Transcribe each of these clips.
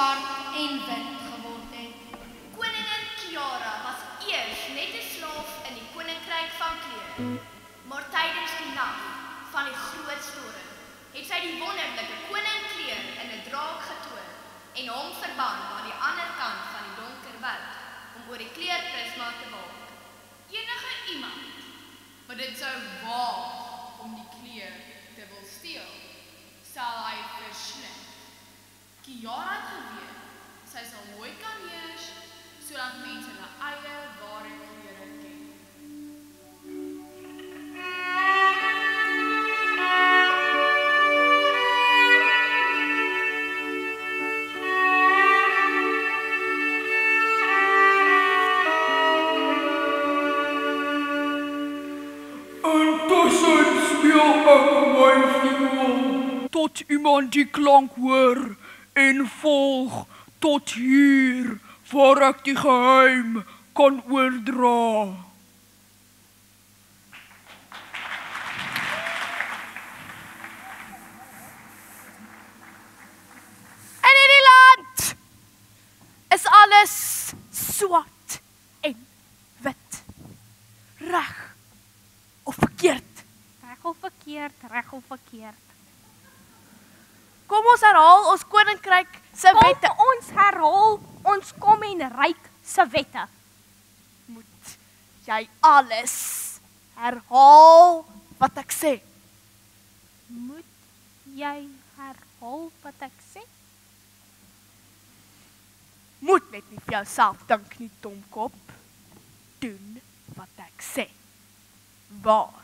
swart en wit geword het. Koningin Kiara was eers net 'n slaaf in die koninkryk van kleur. Maar tydens die nag van die groot storm het sy die wonderlike koning kleur in 'n draak getoon en hom verban aan die ander kant van die donker woud om oor die kleurprisma te waak. Enige iemand wat dit sou waag om die kleur te wil steel, sal hy verslind. Kiara het geweet, sy sal nooit kan heers, sodat mense hulle eie ware kleure ken. Intussen speel ek my viool, tot iemand die klank hoor en volg tot hier, waar ek die geheim kan oordra. In hierdie land is alles swart en wit. Reg of verkeerd. Reg of verkeerd, reg of verkeerd. Kom ons herhaal ons koninkryk se wette. Kom ons herhaal ons kommenryk se wette. Moet jy alles herhaal wat ek sê? Moet jy herhaal wat ek sê? Moet net nie vir jouself dink nie, domkop. Doen wat ek sê. Waar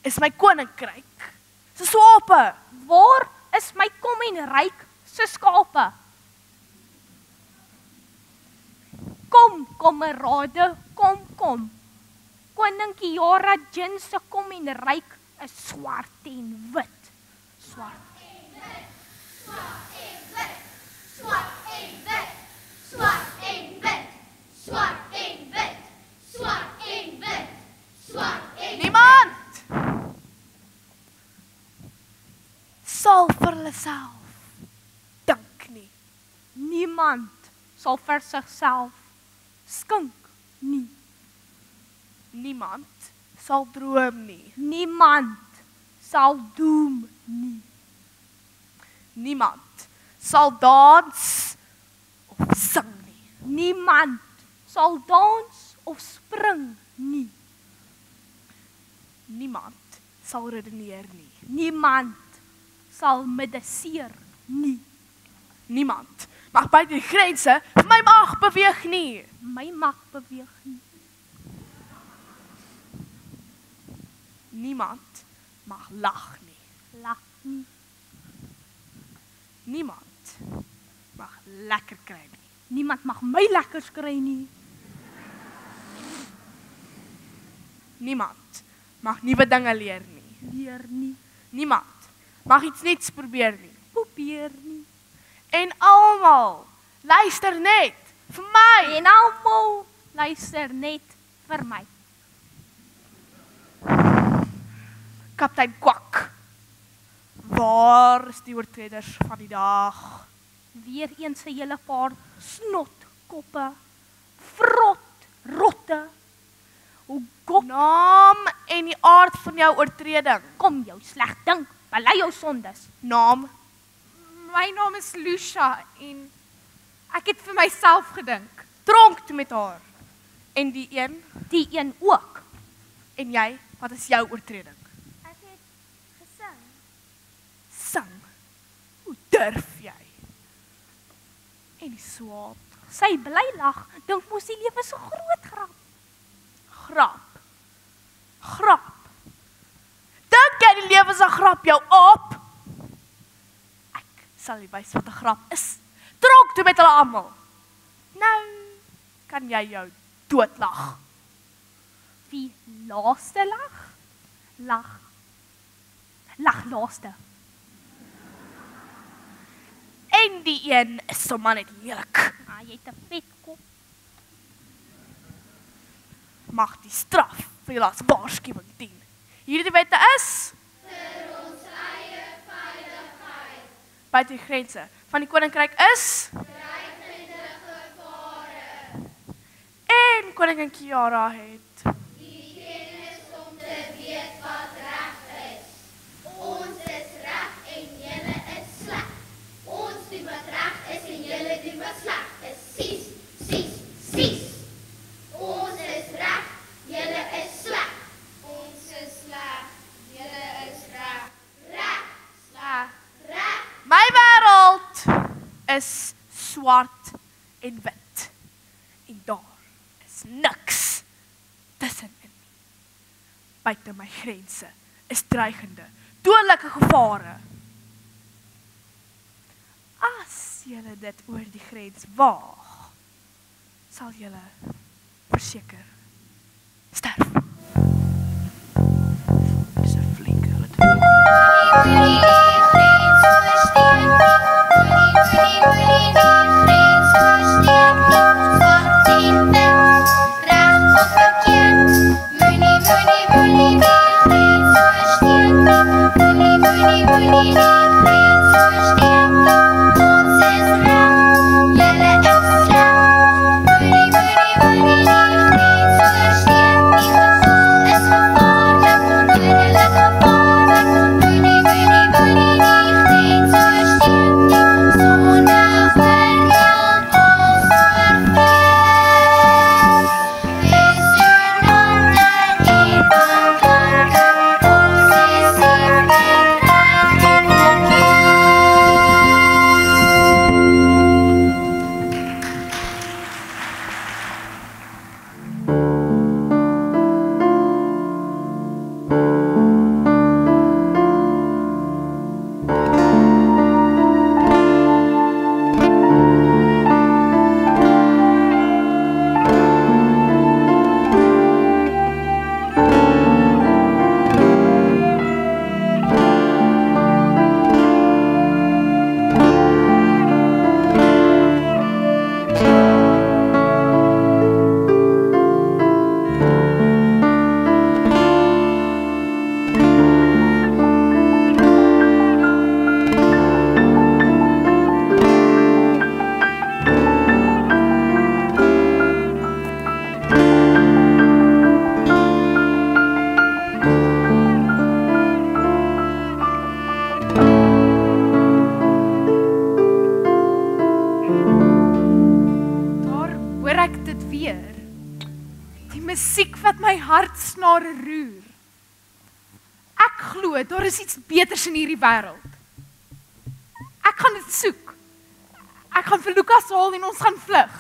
is my koninkryk se skape? Waar is my kommenryk se skape? Kom, kamerade, kom. Koning Kiara Jin se kommenryk is swart en wit. Swart. Niemand sal vir hulle self dink nie. Niemand sal vir sigself skink nie. Niemand sal droom nie. Niemand sal doem nie. Niemand sal dans of sing nie. Niemand sal dans of spring nie. Niemand sal redeneer nie. Niemand sal mediseer nie. Niemand mag buite die grense van my mag beweeg nie. My mag beweeg nie. Niemand mag lag nie. Lag nie. Niemand mag lekker kry nie. Niemand mag my lekker kry nie. Niemand mag nuwe dinge leer nie. Leer nie. Niemand mag iets nuuts probeer nie. Probeer nie. En almal luister net vir my. En almal luister net vir my. Kaptein Kwak. Waar is die oortreders van die dag? Weer eens 'n hele paar snotkoppe, vrot, rotte. Hoe gok Naam en die aard van jou oortreding. kom jou sleg dink, bely jou sondes. Naam. My naam is Lucia en ek het vir myself gedink. Tronk toe met haar. En die een. Die een ook. En jy, wat is jou oortreding? Ek het gesing. Sing. Hoe durf jy? En die swaap. Sy bly lag, dink mos die lewe so groot grap. Grap. Dink jy die lewe is 'n grap jou op? Ek sal jy wys wat 'n grap is. Tronk toe met hulle almal. Nou kan jy jou doodlag. Wie laaste lag? Lag laaste. En die een is sommer net lelik. Jy het 'n vet kop. Mag die straf vir jou as waarskuwing dien. Hierdie wette is Vir ons eie veiligheid. buite die grense van die koninkryk is dreigende gevare. En koningin Kiara het Die kennis om te weet wat reg is. Ons is reg en julle is sleg. Ons doen wat reg is en julle doen wat sleg is. Sies, sies, sies. Ons is reg, julle is sleg. Ons is sleg, julle is reg. Reg, sleg, reg. my wêreld is swart en wit. En daar is niks tussenin. Buite my grense is dreigende, dodelike gevare. As julle dit oor die grens waag, sal julle verseker sterf. Dis 'n flinke musiek wat my hartsnare roer. Ek glo daar is iets beters in hierdie wêreld. Ek gaan dit soek. Ek gaan vir Lukas haal en ons gaan vlug.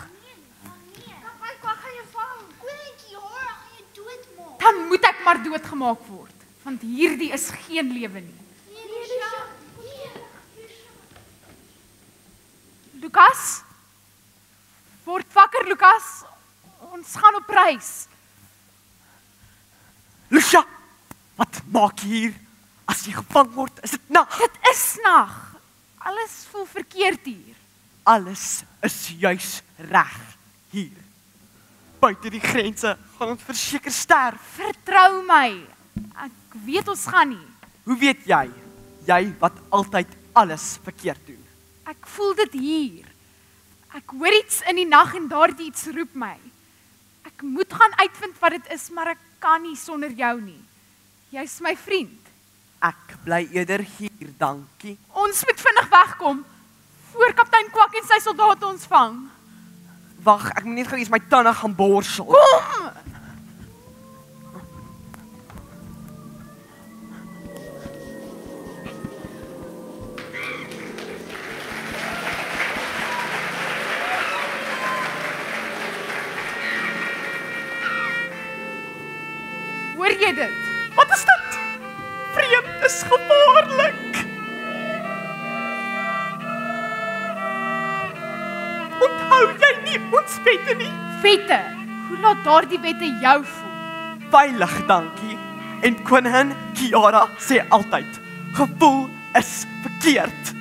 Dan moet ek maar doodgemaak word, want hierdie is geen lewe nie. Lukas? Word wakker, Lukas. Ons gaan op reis. Lucia, wat maak jy hier? As jy gevang word, is dit nag. Dit is nag. Alles voel verkeerd hier. Alles is juis reg hier. Buite die grense gaan ons verseker sterf. Vertrou my. Ek weet ons gaan nie. Hoe weet jy? Jy wat altyd alles verkeerd doen. Ek voel dit hier. Ek hoor iets in die nag en daardie iets roep my. Ek moet gaan uitvind wat dit is, maar ek kan nie sonder jou nie. Jy's my vriend. Ek bly eerder hier, dankie. Ons moet vinnig wegkom voor kaptein Kwak en sy soldate ons vang. Wag, ek moet net gou eers my tande gaan borsel. Kom! Hoor jy dit? Wat is dit? Vreemd is gevaarlik. Onthou jy nie ons wette nie? Wette, hoe laat daardie wette jou voel? Veilig, dankie. En koningin Kiara sê altyd, gevoel is verkeerd.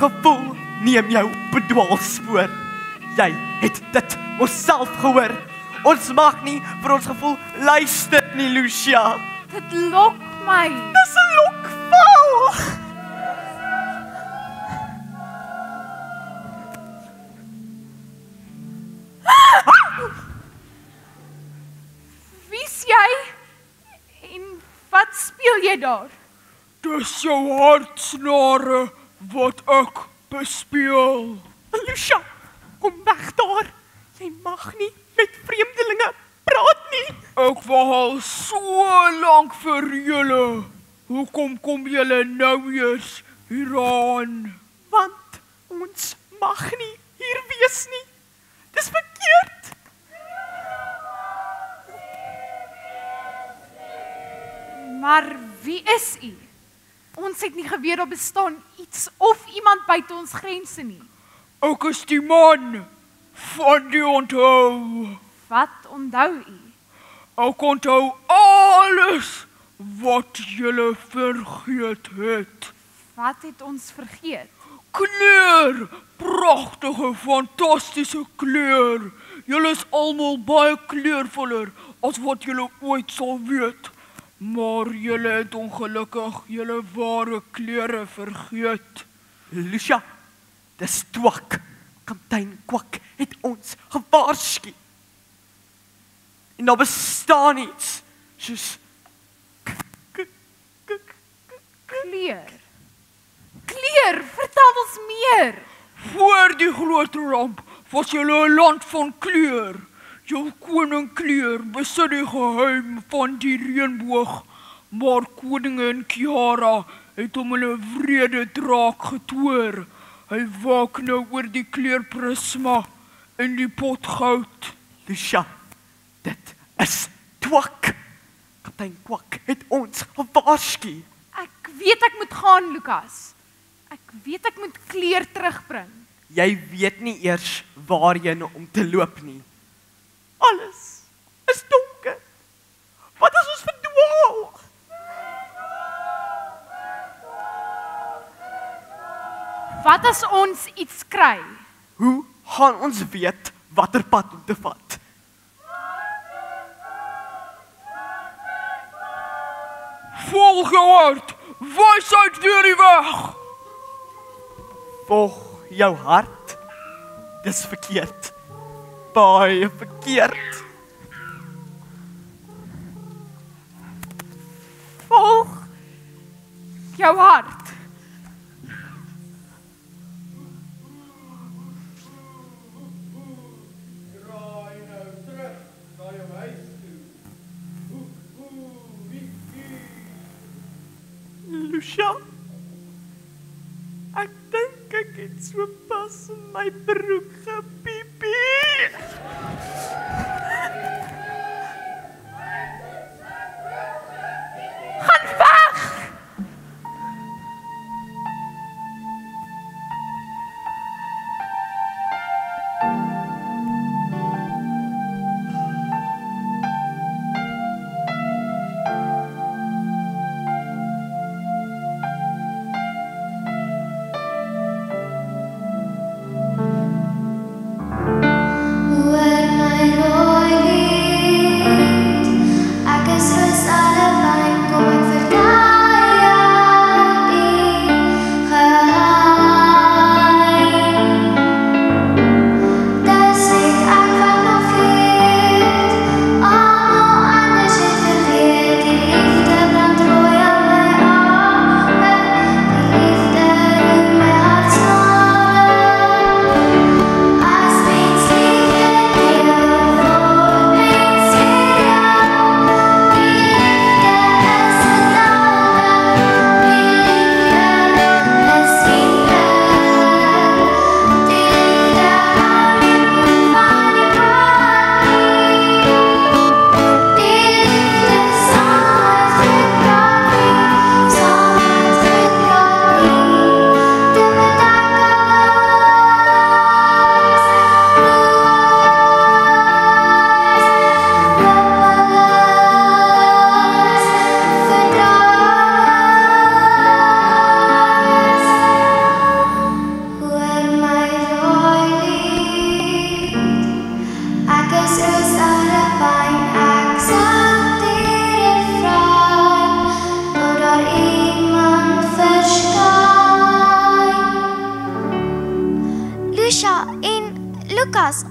Gevoel neem jou op 'n dwaalspoor. Jy het dit onsself gehoor. Ons mag nie vir ons gevoel luister nie, Lucia. Dit lok my. Dis 'n lokval. Wie's jy? En wat speel jy daar? Dis jou hartsnare wat ek bespeel. Lucia, kom weg daar. Jy mag nie met vreemdelinge praat nie. Ek wag al so lank vir julle. Hoekom kom julle nou eers hieraan? Want ons mag nie hier wees nie. Dis verkeerd. Maar wie is u? Ons het nie geweet daar bestaan iets of iemand buite ons grense nie. Ek is die man van die onthou. Wat onthou u? Ek onthou alles wat julle vergeet het. Wat het ons vergeet? Kleur, pragtige, fantastiese kleur. Julle is almal baie kleurvoller as wat julle ooit sal weet. Maar julle het ongelukkig julle ware kleure vergeet. Lucia, dis Twak. Kaptein Kwak het ons gewaarsku. En daar bestaan iets soos Kleur. Kleur, vertel ons meer. Voor die groot ramp was julle 'n land van kleur. Jou koning Kleur besit die geheim van die reënboog, maar koningin Kiara het hom 'n wrede draak getoor. Hy waak nou oor die kleurprisma in die pot goud. Lucia, dit is Twak. Kaptein Kwak het ons gewaarsku. Ek weet ek moet gaan, Lukas. Ek weet ek moet kleur terugbring. Jy weet nie eers waarheen om te loop nie. Alles is donker. Wat as ons verdwaal? Wat as ons iets kry? Hoe gaan ons weet watter pad om te vat? Volg jou hart, wysheid deur die weg. Volg jou hart. Dis verkeerd. Baie verkeerd. Volg jou hart. Lucia, ek dink ek het so pas in my broek gepiepie. Gaan weg!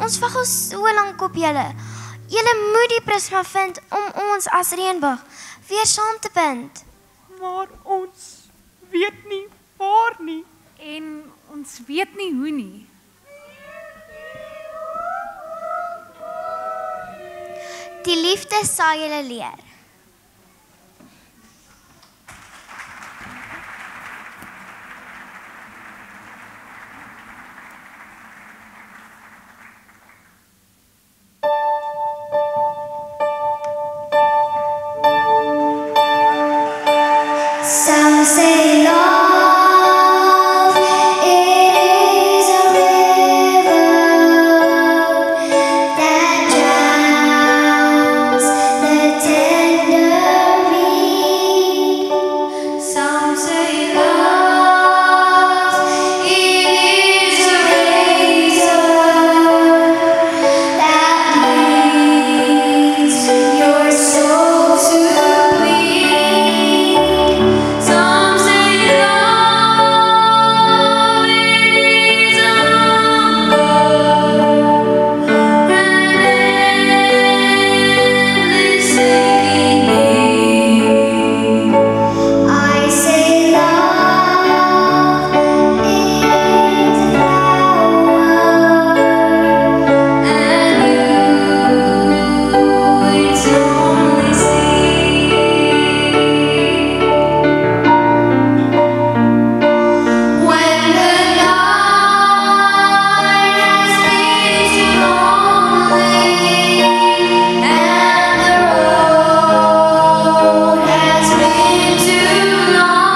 Ons wag al so lank op julle. Julle moet die prisma vind om ons as reënboog weer saam te bind. Maar ons weet nie waar nie. En ons weet nie hoe nie. Die liefde sal julle leer. Some say love is a river that drowns the tender reed. Some say love is a razor that leads your soul to bleed. Some say love is a hunger and endless aching need. I say love is a flower and you its only seed. When the night has been too lonely and the road has been too long,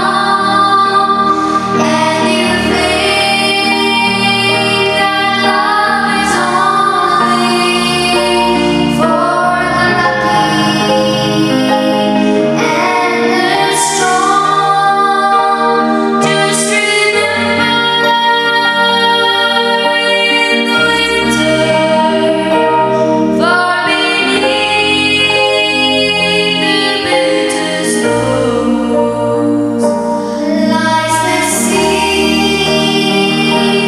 and you think that love is only for the lucky and the strong, just remember in the winter, far beneath the bitter snows, lies the sea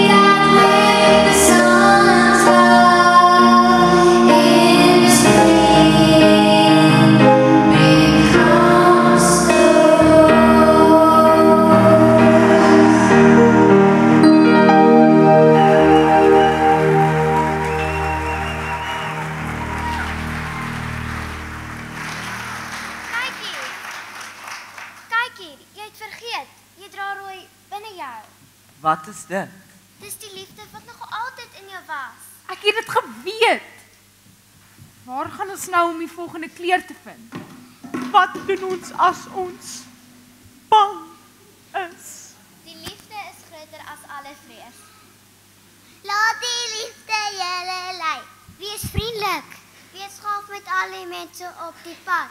that when the sun's love in spring becomes snow. Kyk hier, jy het vergeet. Jy dra rooi binne jou. Wat is dit? Dis die liefde wat nog altyd in jou was. Ek het dit geweet. Waar gaan ons nou om die volgende kleur te vind? Wat doen ons as ons bang is? Die liefde is groter as alle vrees. Laat die liefde julle lei. Wees vriendelik. Wees gaaf met al die mense op die pad.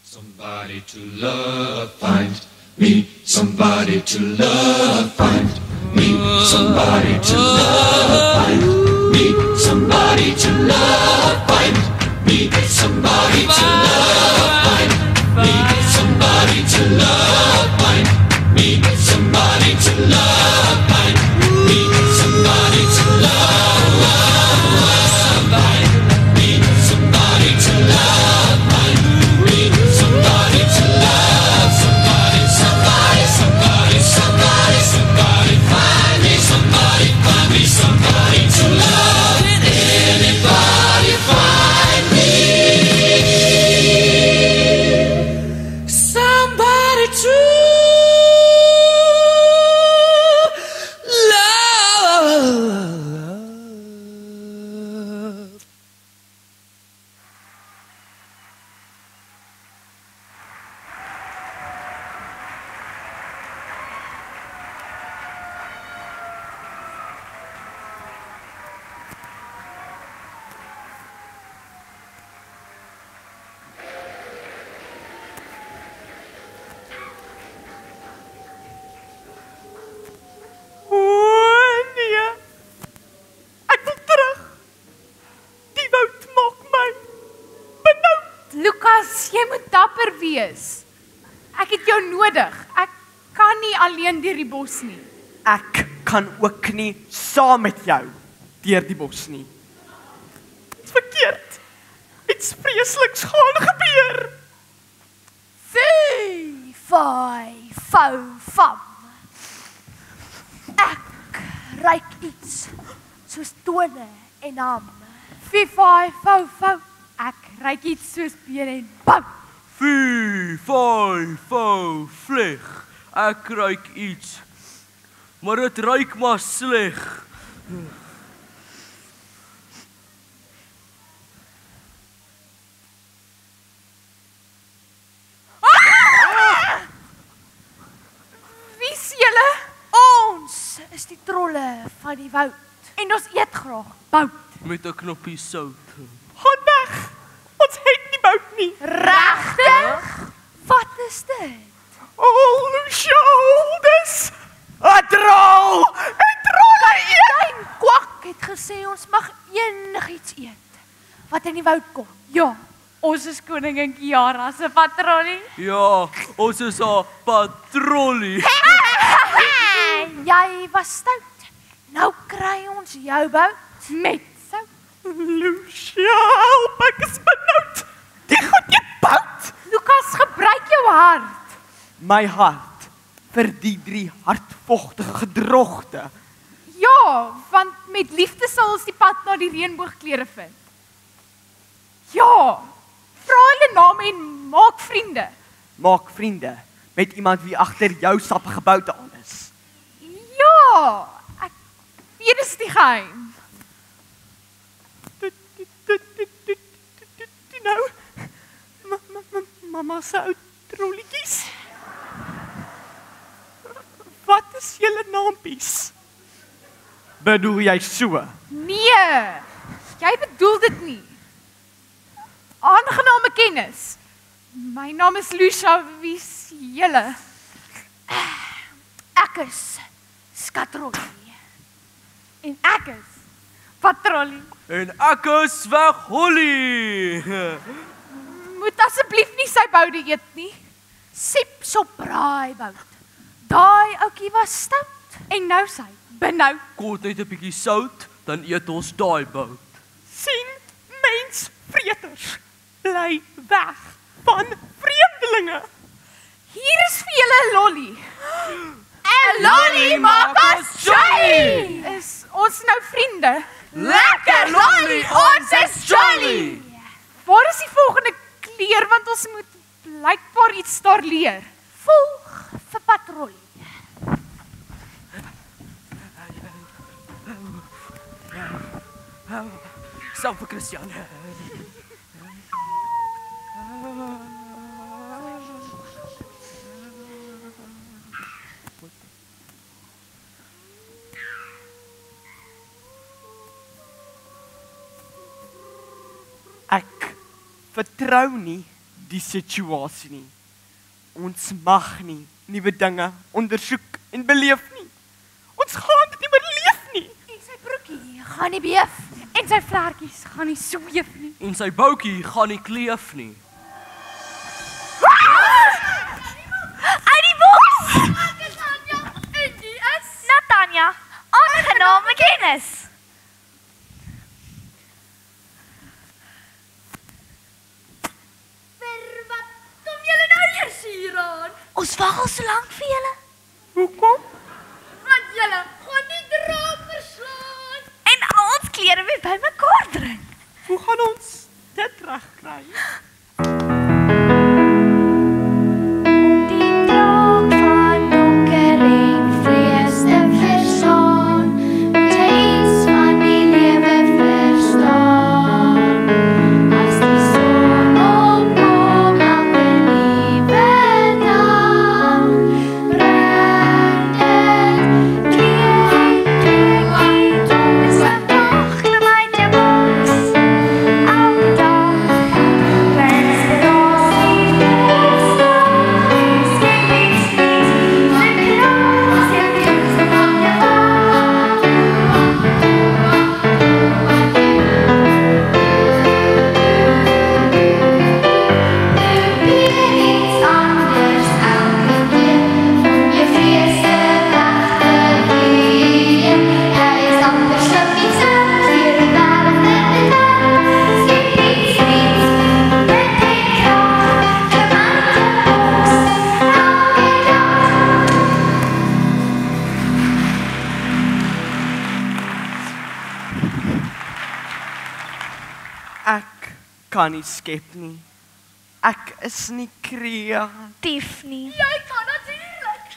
Somebody to love, find me somebody to love, find me somebody to love, find me somebody to love, find me Meet somebody to love, find me somebody to love, find me somebody to love, find me somebody to love, find me somebody to love, find me somebody to love, somebody, somebody, somebody, somebody, somebody, find me somebody to love. Anybody find me somebody to love. Nee. Ek wil terug. Die woud maak my benoud. Lukas, jy moet dapper wees. Ek het jou nodig. Ek kan nie alleen deur die bos nie. Ek kan ook nie saam met jou deur die bos nie. Dit's verkeerd. Iets vreesliks gaan gebeur. Fee, fai, fou, fam. Ek ruik iets soos tone en ham. Fifai, fou, fou. Ek ruik iets soos been en bou. Fee, fai, fou, vleg. Ek ruik iets. Maar dit ruik maar sleg. Wie is julle? Ons is die trolle van die woud. En ons eet graag bout. Met 'n knoppie sout. Gaan weg. Ons het nie bout nie. Regtig? Wat is dit? Oh, Lucia, dis 'n drol. 'n Drol. Klein kwak het gesê ons mag enigiets eet wat in die woud kom. Ja, ons is koningin Kiara se patrollie. Ja, ons is 'n patrollie. Jy was stout. Nou kry ons jou bout Met sout. Lucia, help, ek is benoud. Die goed jy bout. Lukas, gebruik jou hart. My hart vir die 3 hartvogtige gedrogte. Ja, want met liefde sal ons die pad na die reënboogkleure vind. Ja, vra hulle name en maak vriende. Maak vriende met iemand wie agter jou sappige boute aan is. Ja, ek weet dis die geheim. Nou, mamma se ou trolletjies. Wat is julle naampies? Bedoel jy so? Nee, jy bedoel dit nie. Aangename kennis. My naam is Lucia, wie is julle? Ek is Skatrollie. En ek is patrollie. En ek is weg Holly. Moet asseblief nie sy boude eet nie. Siep sop braaibout. Daai ouetjie was stout. En nou sy, benou. Kort net 'n bietjie sout, dan eet ons daai bout. Sien, mensvreters, bly weg van vreemdelinge. Hier is vir julle 'n lolly. 'n Lolly maak ons jolly. Is ons nou vriende? Lekker lolly, ons is jolly. Waar is die volgende kleur, want ons moet blykbaar iets daar leer. Volg vir patrollie. Sal vir Christian. Ek vertrou nie die situasie nie. Ons mag nie nuwe dinge ondersoek en beleef nie. Ons gaan dit nie meer leef nie. En sy broekie gaan nie beef. En sy vlekkies gaan nie sweef nie. En sy boutjie gaan nie kleef nie. Uit die bos! En die is Natanja, aangename kennis. Wat kom julle nou eers hier aan? Ons wag al so lank vir julle. Hoekom? Want julle gaan nie draad verslaan. En al ons klere weer bymekaar bring. Hoe gaan ons dit regkry? Die draak van donker en vrees te verstaan, moet jy iets van die lewe verstaan. As die son opkom elke nuwe dag, bring dit kleur aan toe. Is dat nog de myte box? Elke dag wens dit ons die beste. Skip iets niet, maar klaar, skip iets van je Probeer iets anders elke keer, om je vreese weg te weer. Er is anders op iets uit, weer de wereld met de dag. Skip iets niet, met die kracht, gemaakte box, elke dag. Ek kan nie skep nie. Ek is nie kreatief nie. Jy kan natuurlik.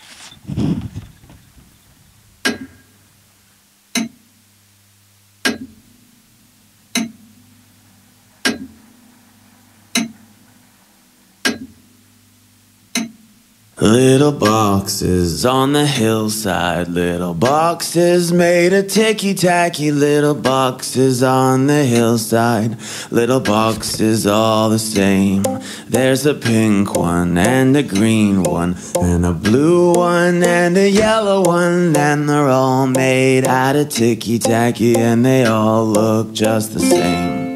Little boxes on the hillside, little boxes made of ticky-tacky, little boxes on the hillside, little boxes all the same. There's a pink one and a green one and a blue one and a yellow one, and they're all made out of ticky-tacky and they all look just the same.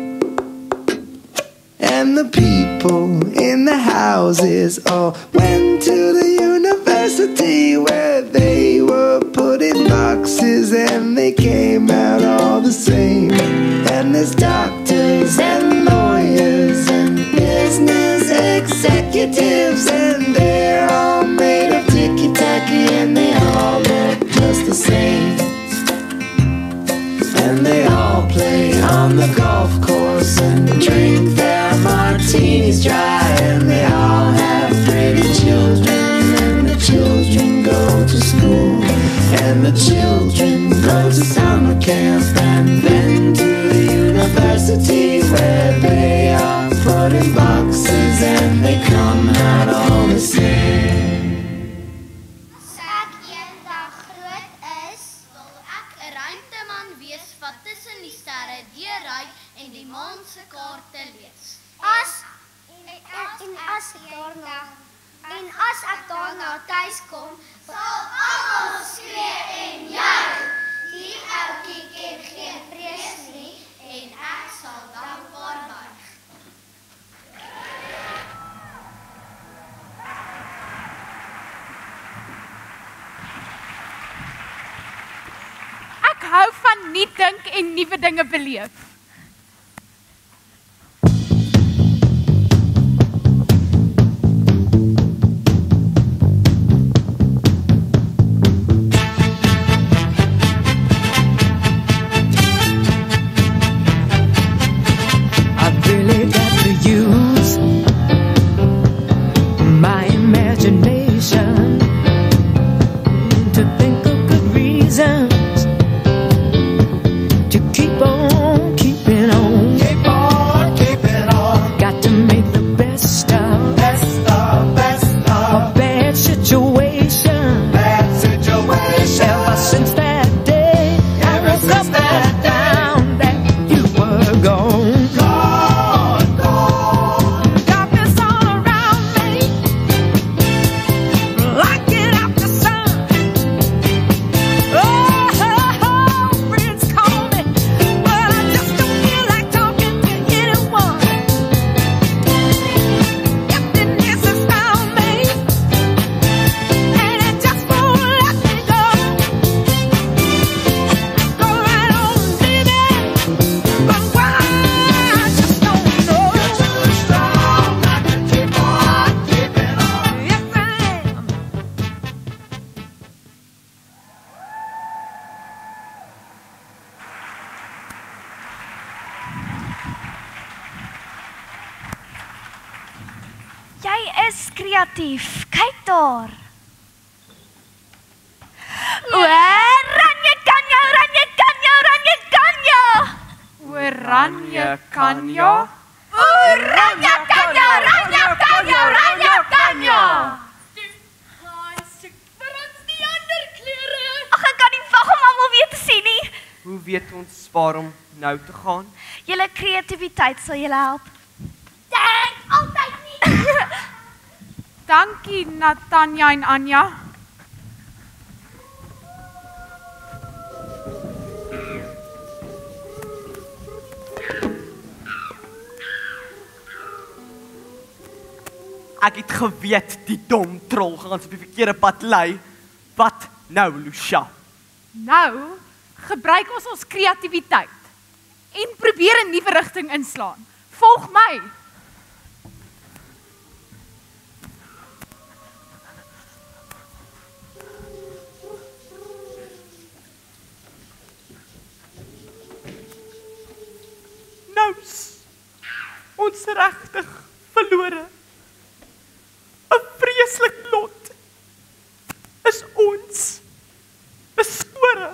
And the people in the houses all went to the university where they were put in boxes and they came out all the same. And there's doctors and lawyers and business executives, and they're all made of ticky-tacky and they all look just the same. And they all play on the golf course and drink their martinis dry, and they all have pretty children, and the children go to school, and the children go to summer camp, and then to the university where they are put in boxes and they come out all the same. As ek eendag groot is, wil ek 'n ruimteman wees wat tussen die sterre deurry en die maan se kaarte lees. As ek daarna tuis kom, sal almal skree en juig. Die ouetjie ken geen vrees nie en ek sal dankbaar buig. Ek hou van nuut dink en nuwe dinge beleef. I've really got to use my imagination to think of good reasons to keep on keeping on. Keep on keeping on. Got to make the best of a bad situation. Bad situation. Ever since that day, ever since that down that you were gone. Darkness all around me, like it after sun. Oh, friends call me, but I just don't is kreatief. Kyk daar. Oranje kanja, oranje kanja, oranje kanja. Oranje kanja. Oranje kanja, oranje kanja, oranje kanja. Ag, ek kan nie wag om almal weer te sien nie. Hoe weet ons waarom nou te gaan? Julle kreatiwiteit sal julle help. Dank, altyd nie. Dankie Natanja en Anja. Ek het geweet die dom trol gaan ons op die verkeerde pad lei. Wat nou, Lucia? Nou, gebruik ons kreatiwiteit en probeer 'n nuwe rigting inslaan. Volg my. Nous, ons regtig verlore. 'n Vreeslik lot is ons beskore.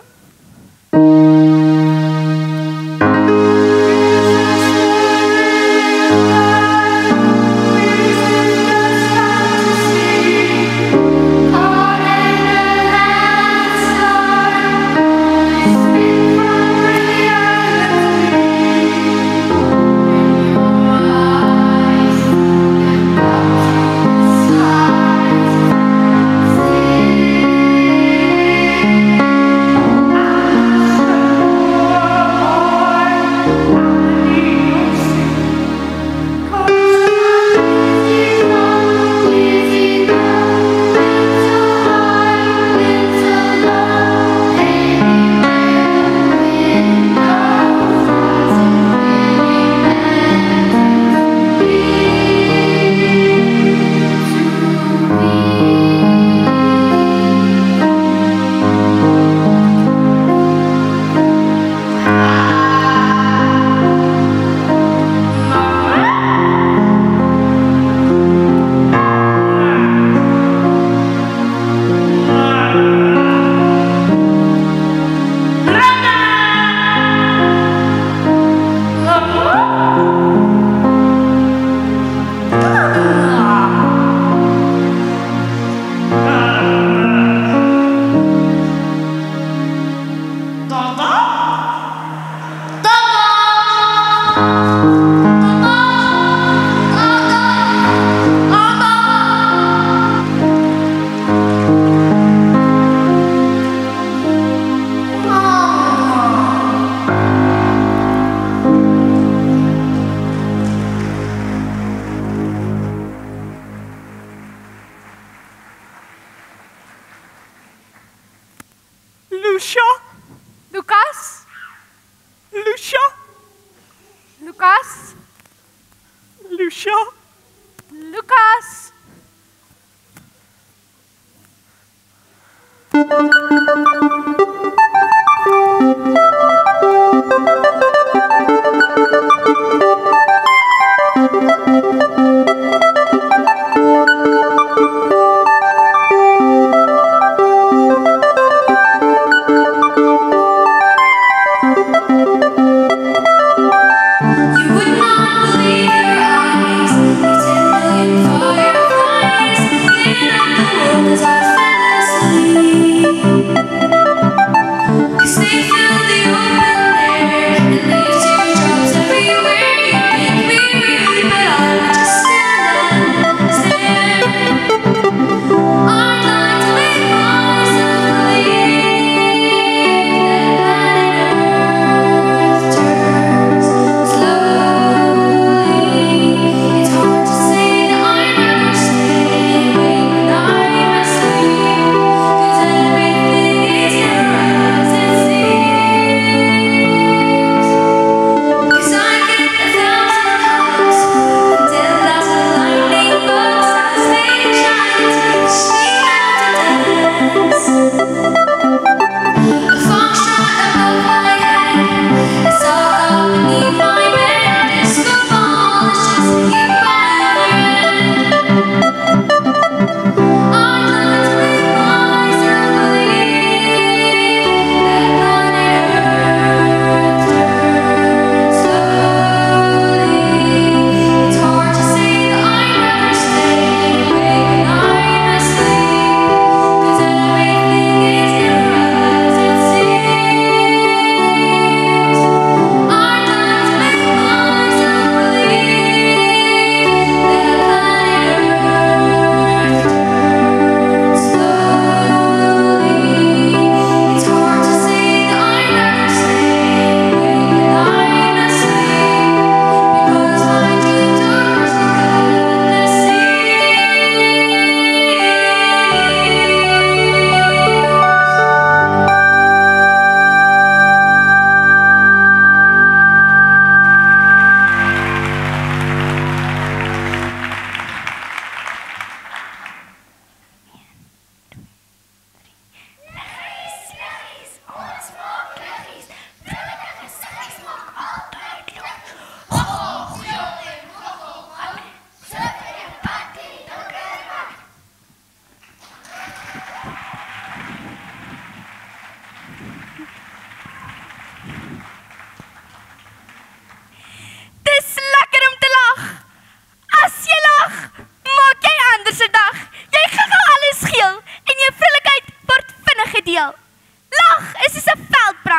Lucia? Lucas? Lucia? Lucas? Lucia? Lucas? As I fell asleep.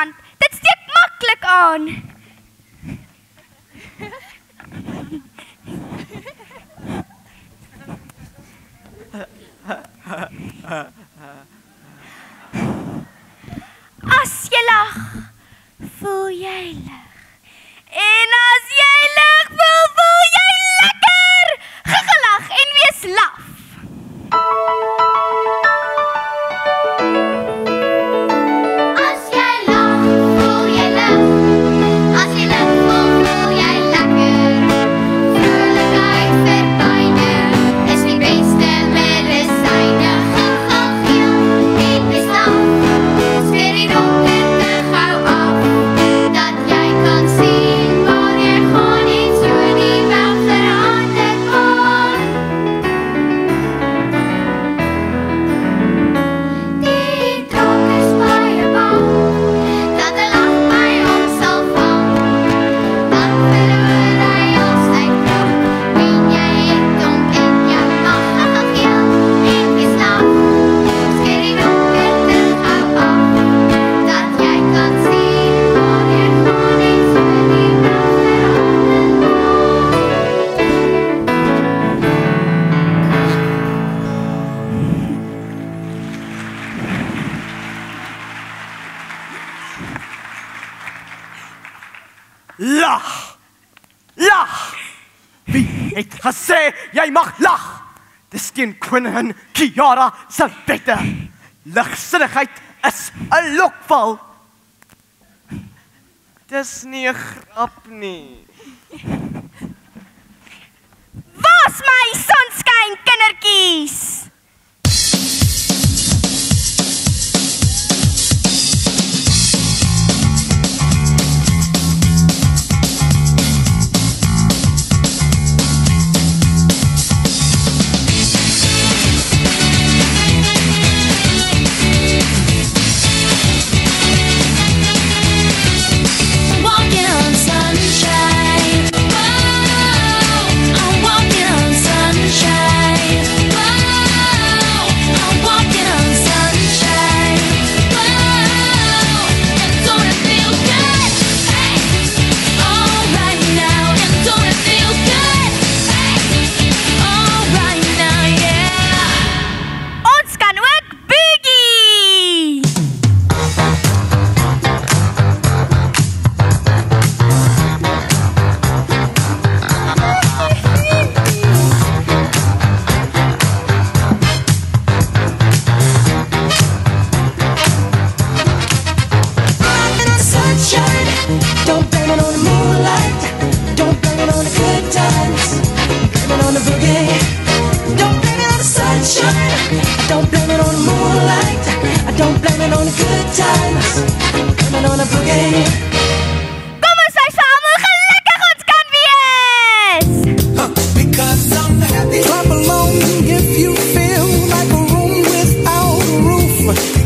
kant. Dit steek maklik aan. As jy lag, voel jy lig. En as jy lig voel jy lekker. Gelag en wees laf. As jy lag, voel jy lig. As jy lig voel jy lekker. Vrolikheid vir pyne is die beste medisyne. Geel en wees laf. Skeer die donkerte gou af, dat jy kan sien waar jy gaan en so die weg verander word. Die tronk is baie bang, dat 'n lag by hom sal vang. Dan verloor hy al sy krag, en jy het hom in jou mag. Geel en wees laf, skeer die donkerte gou af, dat jy kan sien waar jy gaan en so die weg verander word. Lag! Lag! Wie het gesê jy mag lag? Dis teen koningin Kiara se wette. Ligsinnigheid is 'n lokval. Dis nie 'n grap nie. Was my sonskyn kindertjies. Walking on sunshine. Whoa, I'm walking on sunshine. Whoa, I'm walking on sunshine. Whoa, and don't it feel good? Hey, all right now, and don't it feel good? Hey, all right now, yeah. Ons kan ook boogie. Sunshine, don't blame it on the moonlight. Don't blame it on the good times. Blame it on the boogie. Don't blame it on the sunshine. Don't blame it on the moonlight. I don't blame it on the good times. Blame it on the boogie. Kom ons wees vir almal gelukkig ons kan wees. Because I'm happy. Clap along if you feel like a room without a roof.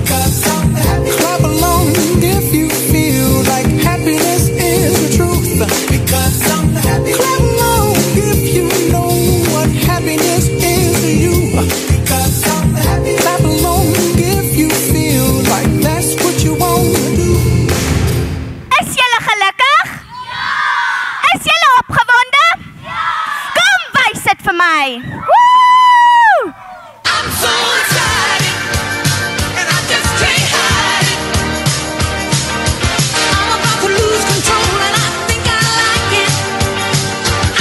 Because I'm happy. Clap along if you feel like happiness is the truth. Because I'm happy. Clap along if you know what happiness is to you. Because I'm happy. Clap along if you feel like that's what you want to do. Is julle gelukkig? Ja! Is julle opgewonde? Ja! Kom wys dit vir my. Woo! I'm so excited, and I just can't hide it. I'm about to lose control, and I think I like it.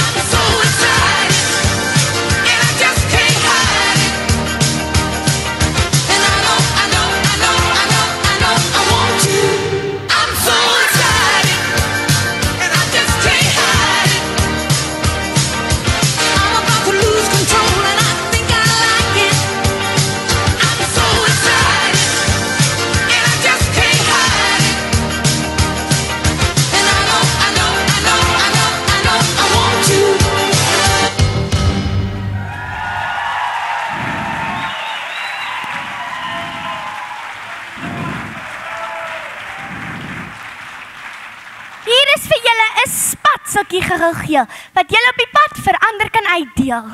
I'm so excited, and I just can't hide it. And I know, I want you. I'm so excited, and I just can't hide it. I'm about to lose control, and I think I like it. I'm so excited, and I just can't hide it. And I know, I want you. Hier is vir julle 'n spatsokkie gegee wat julle op die pad verander kan uitdeel.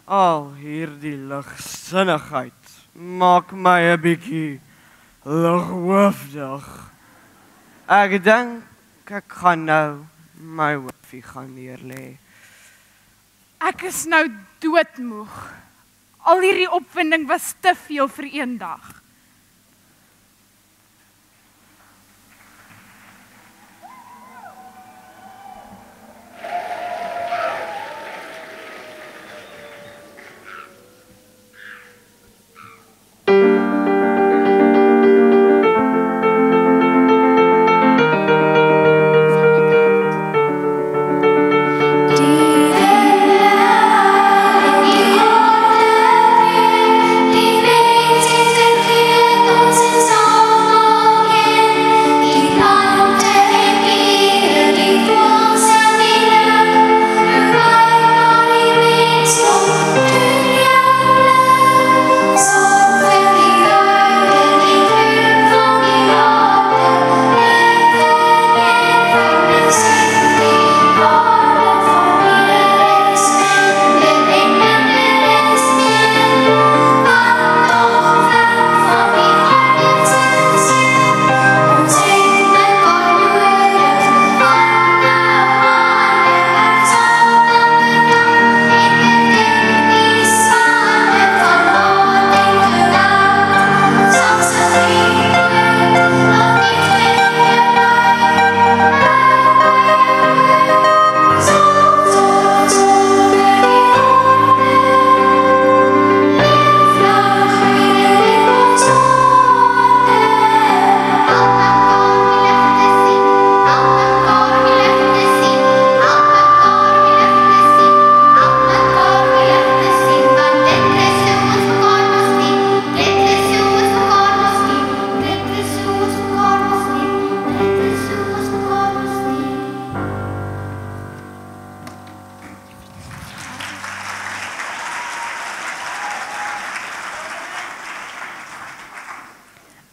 Al hierdie ligsinnigheid maak my 'n bietjie lighoofdig. Ek dink ek gaan nou my hoofie gaan neerlê. Ek is nou doodmoeg. Al hierdie opwinding was te veel vir een dag.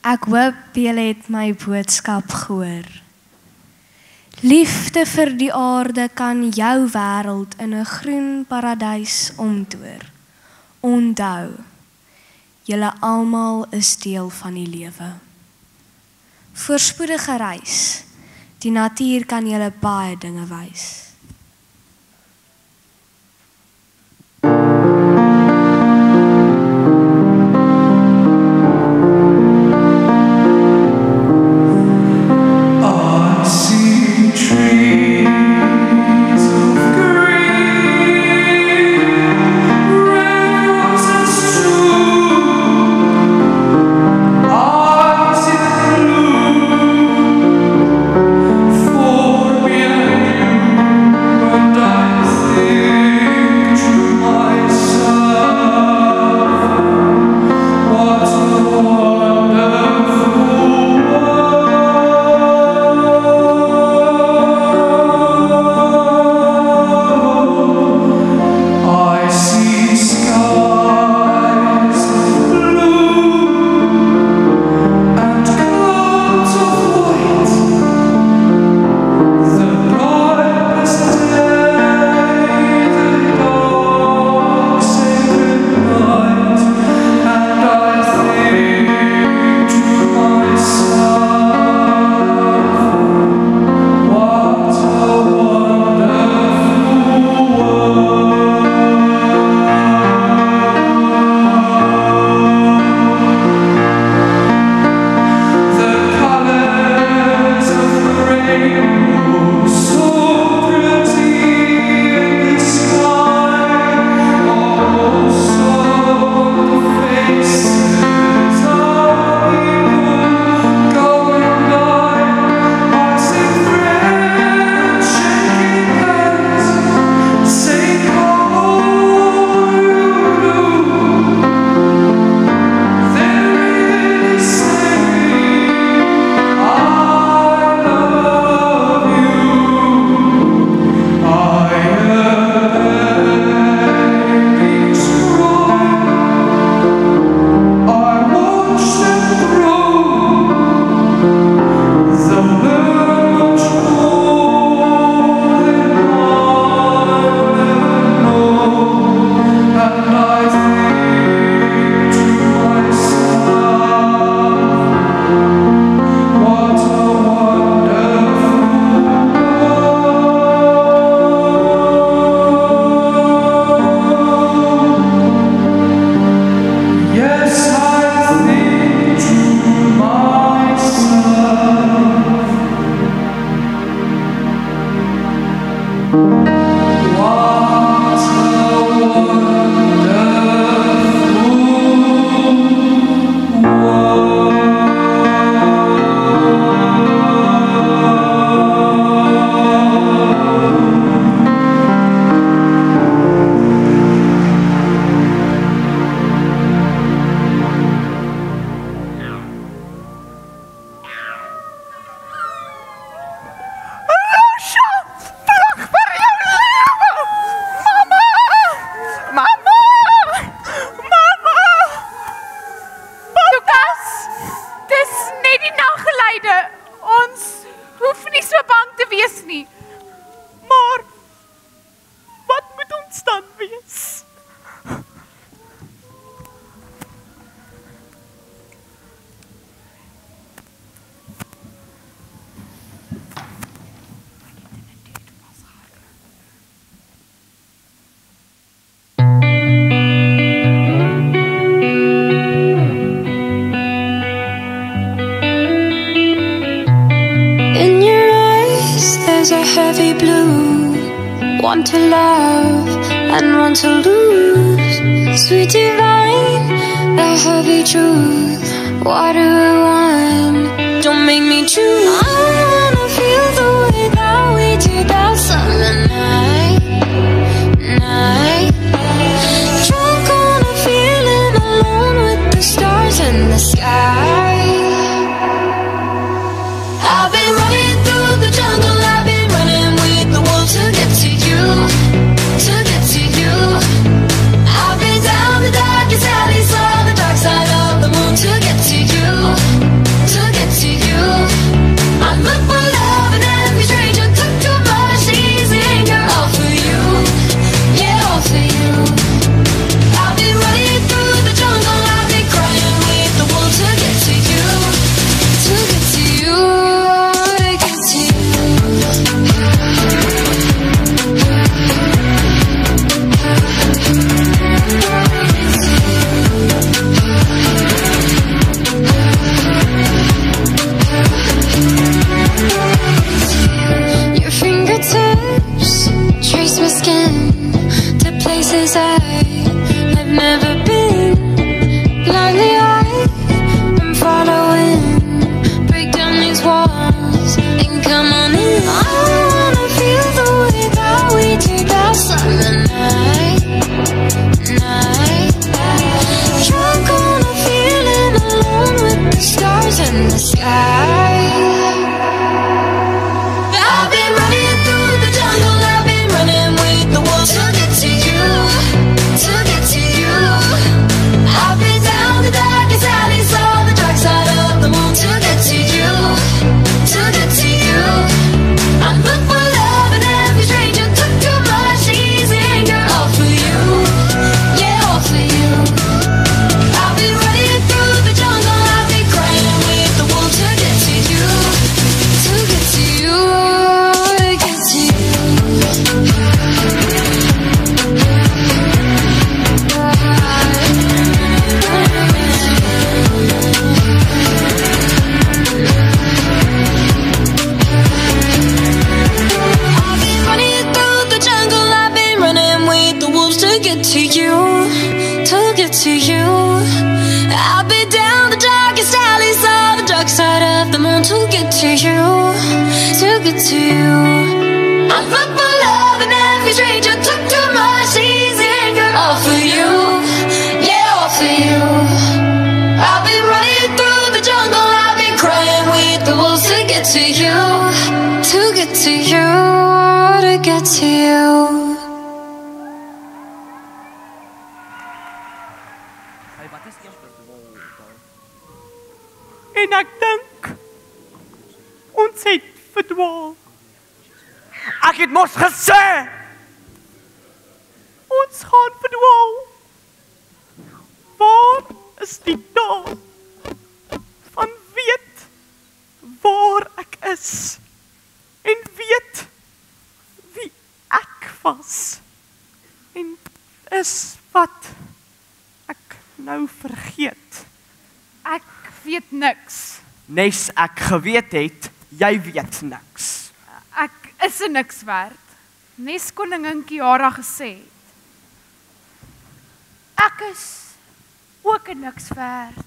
Ek hoop julle het my boodskap gehoor. Liefde vir die aarde kan jou wêreld in 'n groen paradys omtoer. Onthou, julle almal is deel van die lewe. Voorspoedige reis. Die natuur kan julle baie dinge wys. For behind you want to love and want to lose. Sweet divine, the heavy truth. Water or wine, don't make me choose. I wanna feel the way that we did that summer night. Drunk on a feeling, alone with the stars in the sky. I've been running through the jungle, I've been running with the wolves to get to you, to get to you. I've been down the darkest alley, saw the dark side of the moon to get to you, to get to you. I look for love and every stranger took too much easy anger. All for you, yeah, all for you. I've been running through the jungle, I've been crying with the wolves to get to you, to get to you. Your fingertips trace my skin to places I've never been. Blindly I'm following. Break down these walls and come on in. I wanna feel the way that we did that summer night. Drunk on a feeling, alone with the stars in the sky. I've been running through the jungle, I've been running with the wolves to get to you, to get to you. I've been down the darkest alley, saw the dark side of the moon to get to you, to get to you. I look for love and every stranger took too much easy anger. All for you, yeah, all for you. I've been running through the jungle, I've been crying with the wolves to get to you, to get to you, to get to you. I've been running through the jungle, I've been running with the wolves to get to you, to get to you. I've been down the darkest alley, saw the dark side of the moon to get to you, to get to you. I look for love and every stranger took too much easy anger. All for you, yeah, all for you. I've been running through the jungle, I've been crying with the wolves to get to you, to get to you, to get to you. En ek dink ons het verdwaal. Ek het mos gesê ons gaan verdwaal. Waar is die taal van weet waar ek is en weet wie ek was en is wat ek nou vergeet. Ek weet niks. Nes ek geweet het, jy weet niks. Ek is 'n niks werd. Nes koningin Kiara gesê het. Ek is ook 'n niks werd.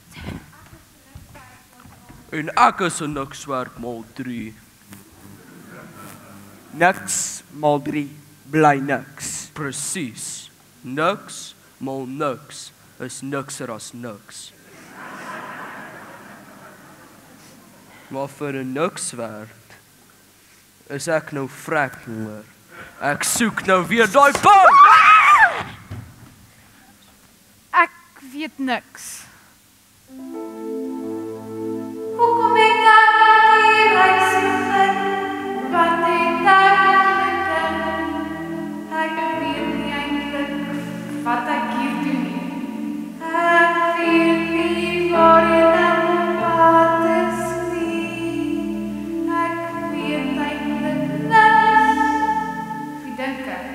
En ek is 'n niks werd maal 3. Niks maal 3 bly niks. Presies. Niks maal niks is nikser as niks. Maar vir 'n niks werd is ek nou vrek honger. Ek soek nou weer daai boom. Ek weet niks. Hoekom het ek hier reis begin? Wat het ek gedoen? Ek weet nie eintlik wat ek hier doen nie. Ek weet nie waar ek op pad is nie. Ek weet eintlik niks. Wie dink ek?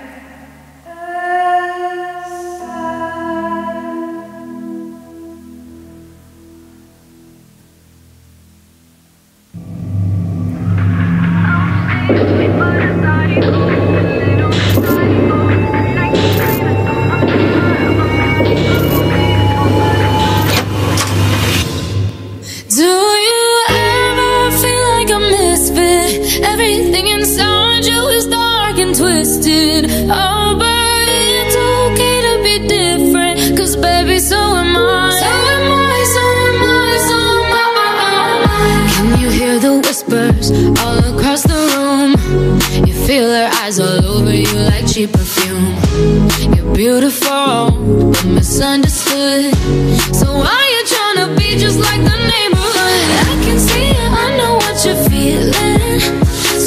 But I Do you ever feel like a misfit? Everything inside you is dark and twisted. Oh, but it's okay to be different, 'cause baby, so am I. So am I, so am I, so am I. Can you hear the whispers all across the room? You feel her eyes all over you like cheap perfume. You're beautiful, but misunderstood. So why you trying to be just like the neighborhood? I can see it, I know what you're feeling.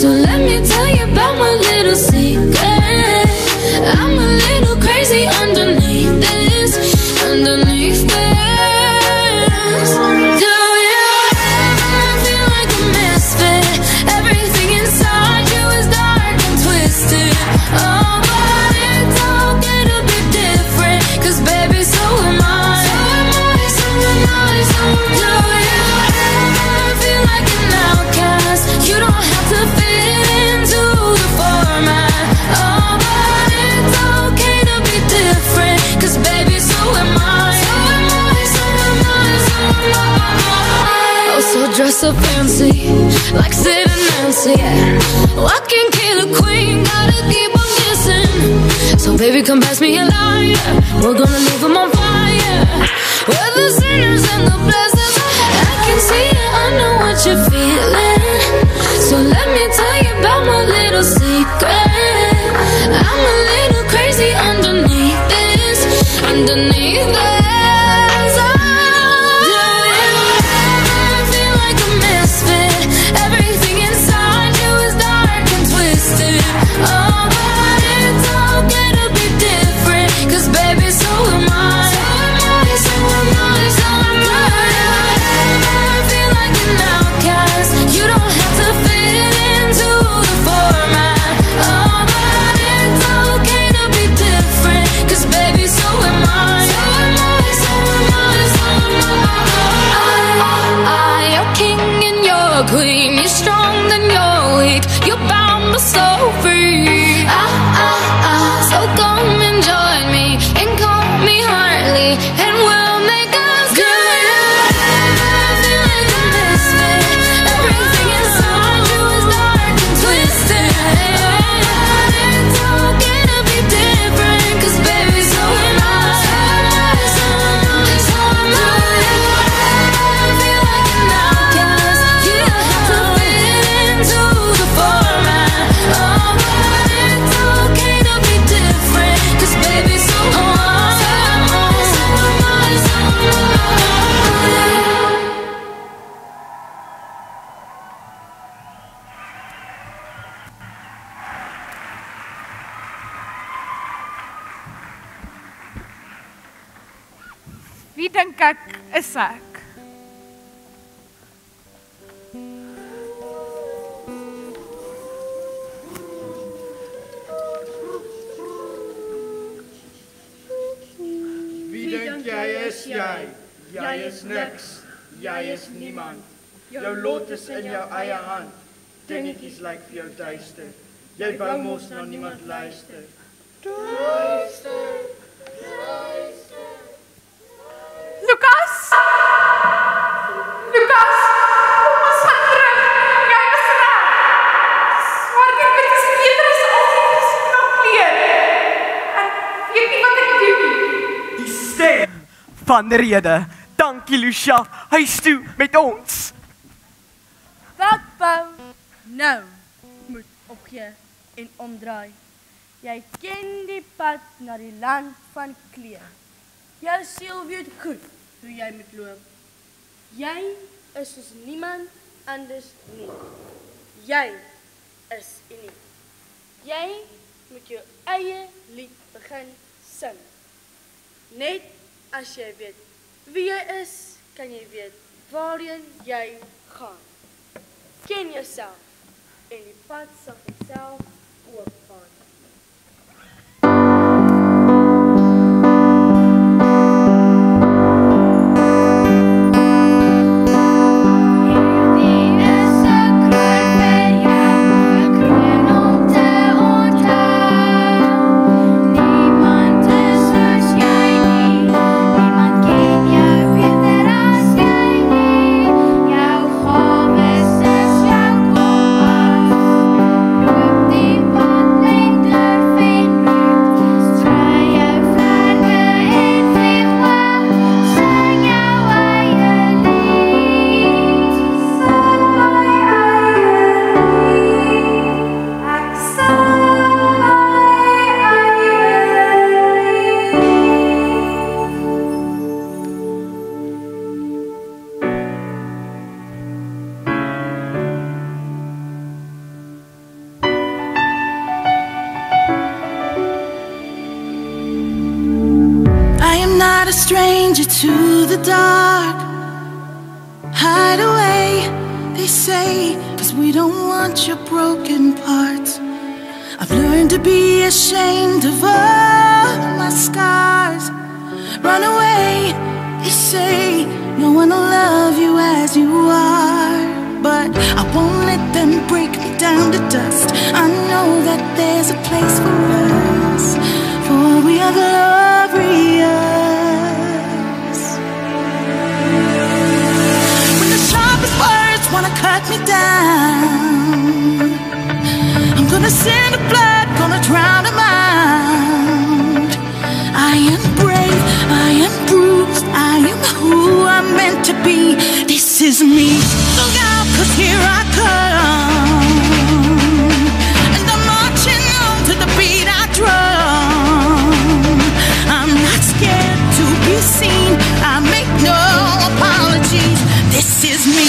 So let me tell you about my little secret. I'm a little crazy underneath this, underneath this. Do you ever feel like a misfit? Everything inside you is dark and twisted. Oh, but it's okay to be different, 'cause baby, so am I. So am I, so am I, so am I. Do you ever feel like an outcast? You don't have to fit into the format. Oh, but it's okay to be different, 'cause baby, so am I. So am I, so am I, so am I. Oh, so dress up fancy, like Sid and Nancy, yeah. Oh, I can kill a queen, gotta keep on kissing. So baby, come pass me a lighter, we're gonna leave them on fire. We're the sinners and the blessings. I can see it, I know what you're feeling. So let me tell you about my little secret. I'm a little crazy underneath this, underneath this. Do you ever feel like a misfit? Everything inside you is dark and twisted. Oh, but it's okay to be different, 'cause baby, so am I. So am I, so am I, so am I. Do you ever feel like an outcast? You don't have to fit into the format. Oh, but it's okay to be different, 'cause baby, so am I. So am I, so am I, so am I. You're king and you're queen. You're strong then you're weak. You're bound but so free. So come and join me and call me Harley, and we'll make us good. Feel like a misfit. Everything inside you is dark and twisted. It's okay to be different, 'cause baby, so am I. So am I, so am I, so am I. Feel like an outcast. You don't have to fit into the format. Oh, but it's okay to be different, 'cause baby, so am I. So am I, so am I, so am I. Wie dink ek is ek? Wie dink jy is jy? Jy is niks. Jy is niemand. Jou lot is in jou eie hand. Dingetjies lyk vir jou duister. Jy wou mos na niemand luister. Lucas! Lucas! Kom ons gaan terug. Jy is reg. Swart ek het is beter as altyd as nog kleer. Ek weet nie wat ek doen nie. Die stem van rede. Dankie Lucia. Huis toe met ons. Wat bou nou moet opgee en omdraai. Jy ken die pad na die land van Klee. Jou siel weet goed hoe jy moet loop. Jy is soos niemand anders nie. Jy is uniek. Jy moet jou eie lied begin sing. Net as jy weet wie jy is, kan jy weet waarheen jy gaan. Ken jouself en die pad sal self oopgaan. Dit is 'n kroon vir jou, 'n kroon om te onthou. a stranger to the dark. Hide away, they say, 'cause we don't want your broken parts. I've learned to be ashamed of all my scars. Run away, they say, no one will love you as you are. But I won't let them break me down to dust. I know that there's a place for us, for we are glorious. When the sharpest words wanna cut me down, I'm gonna send a flood, gonna drown them out. I am brave, I am bruised, I am who I'm meant to be. This is me. Look out, 'cause here I come, and I'm marching on to the beat I drum. I'm not scared to be seen, I make no apologies. This is me.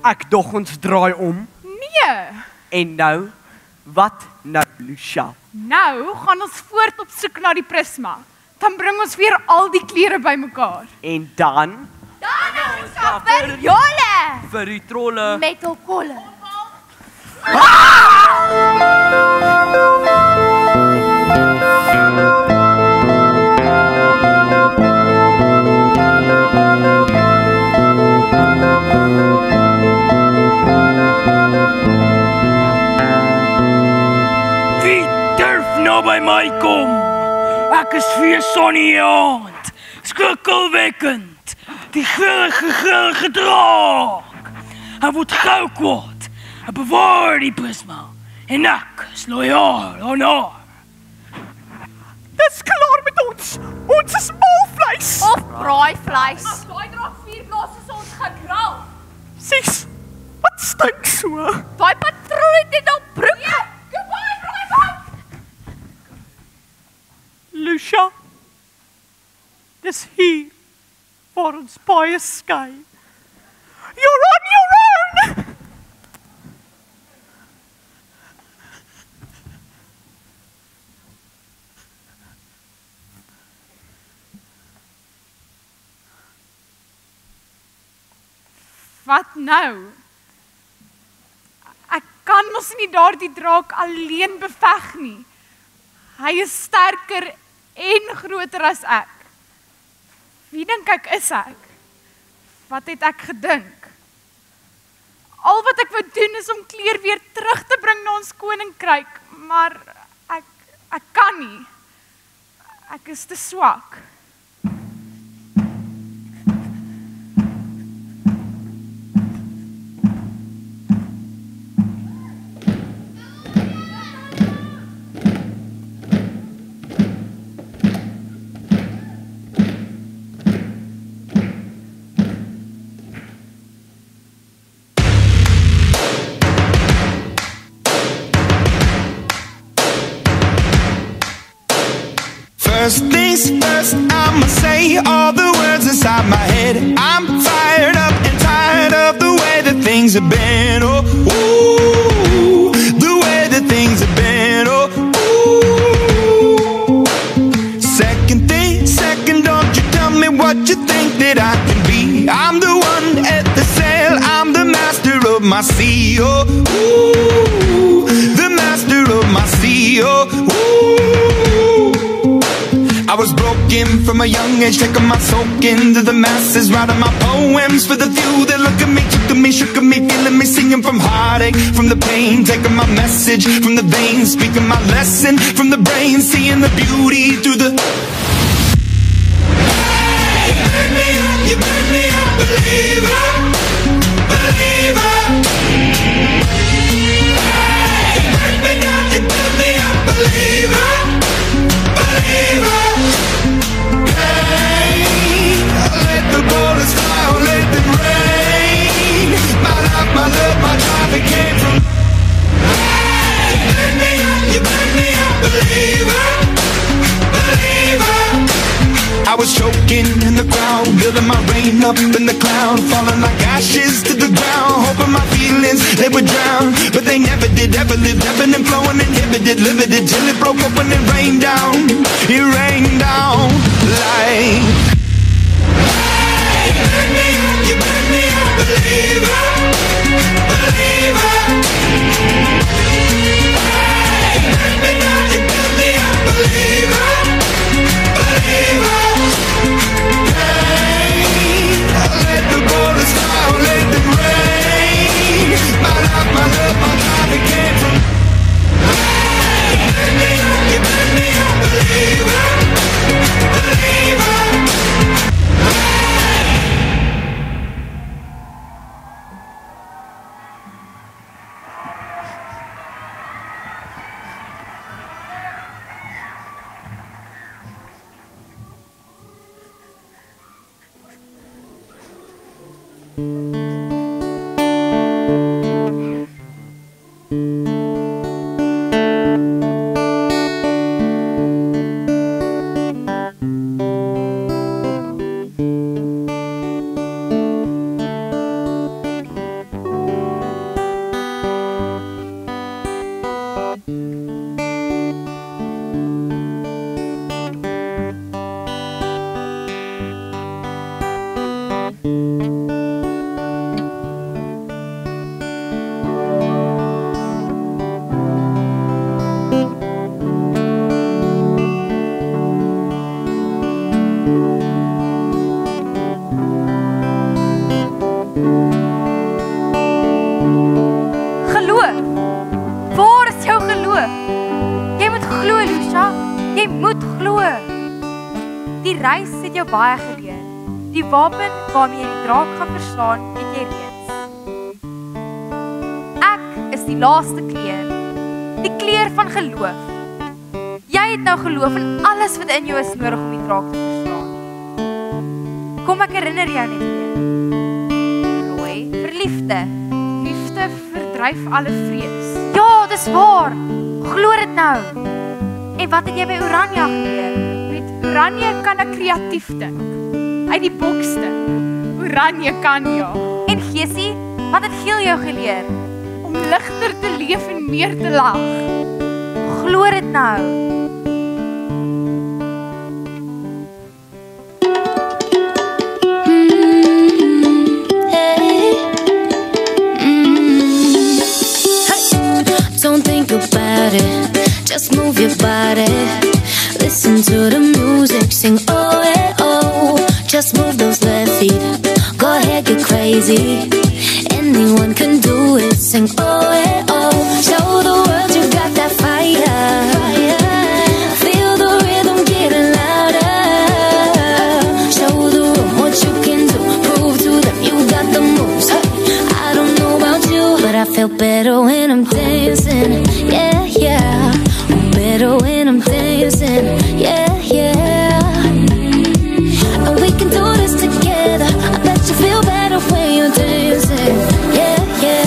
Ek dog ons draai om. Nee. En nou? Wat nou, Lucia? Nou gaan ons voort op soek na die prisma. Dan bring ons weer al die klere bymekaar. En dan? Dan ons vir julle. Vir die trolle. Met hul kolle. By my kom. Ek is fees sonnie aand. Skrikkelwekkend. Die grillige draak. Hy word gou kwaad. Hy bewaar die prisma. En ek is loyaal aan haar. Dis klaar met ons. Ons is molvleis. Of braaivleis. Daai draak 4 dae soos ons gegril. Sies, wat stink so? Daai patroon het net op broek. Goodbye, braaivleis. Lucia, dis hier waar ons baie skei. You're on your own! Wat nou? Ek kan mos nie daardie draak alleen beveg nie. Hy is sterker en groter as ek. Wie dink ek is ek? Wat het ek gedink? Al wat ek wou doen is om kleer weer terug te bring na ons koninkryk, maar ek kan nie. Ek is te swak. First things first, I'ma say all the words inside my head. I'm fired up and tired of the way that things have been. Oh, ooh, the way that things have been. Oh, ooh. Second thing, second, don't you tell me what you think that I can be. I'm the one at the sail, I'm the master of my sea. Oh, ooh, the master of my sea. Oh, ooh. I was broken from a young age, taking my soak into the masses, writing my poems for the few that look at me, took at me, shook at me, feeling me, singing from heartache, from the pain, taking my message from the veins, speaking my lesson from the brain, seeing the beauty through the... Hey, you made me a believer, believer. Hey, you made me a believer, believer. The bullets fly, let them rain. My life, my love, my drive, it came from. Hey, you made me a believer, believer. I was choking in the crowd, building my rain up in the cloud, falling like ashes to the ground, hoping my feelings they would drown, but they never did. Ever lived, ebbing and flowing, inhibited, limited, till it broke up when it rained down. It rained down like. You made me a believer, believer. Hey, you made me a believer, believer. Hey, let the bullets fly, let them rain. My life, my love, my life, it came from. Hey, you made me a believer, believer. Baie geleer. Die wapen waarmee jy die draak gaan verslaan, het jy reeds. Ek is die laaste kleur, die kleur van geloof. Jy het nou geloof in alles wat in jou is nodig om die draak te verslaan. Kom ek herinner jou net weer. Rooi, verliefde. Liefde verdryf alle vrees. Ja, dis waar. Glo dit nou. En wat het jy by Oranje geleer? Oranje kan ek kreatief dink. Uit die boks dink. Oranje kan ja. En Geesie, wat het Geel jou geleer? Om ligter te leef en meer te lag. Glo dit nou. Don't think about it, just move your body. Listen to the music, sing oh yeah oh. Just move those left feet, go ahead get crazy. Anyone can do it, sing oh yeah oh. Show the world you got that fire. Feel the rhythm getting louder. Show the room what you can do, prove to them you got the moves. I don't know about you, but I feel better when I'm dancing. Yeah, yeah. Better when I'm dancing, yeah, yeah. And we can do this together. I bet you feel better when you're dancing, yeah, yeah.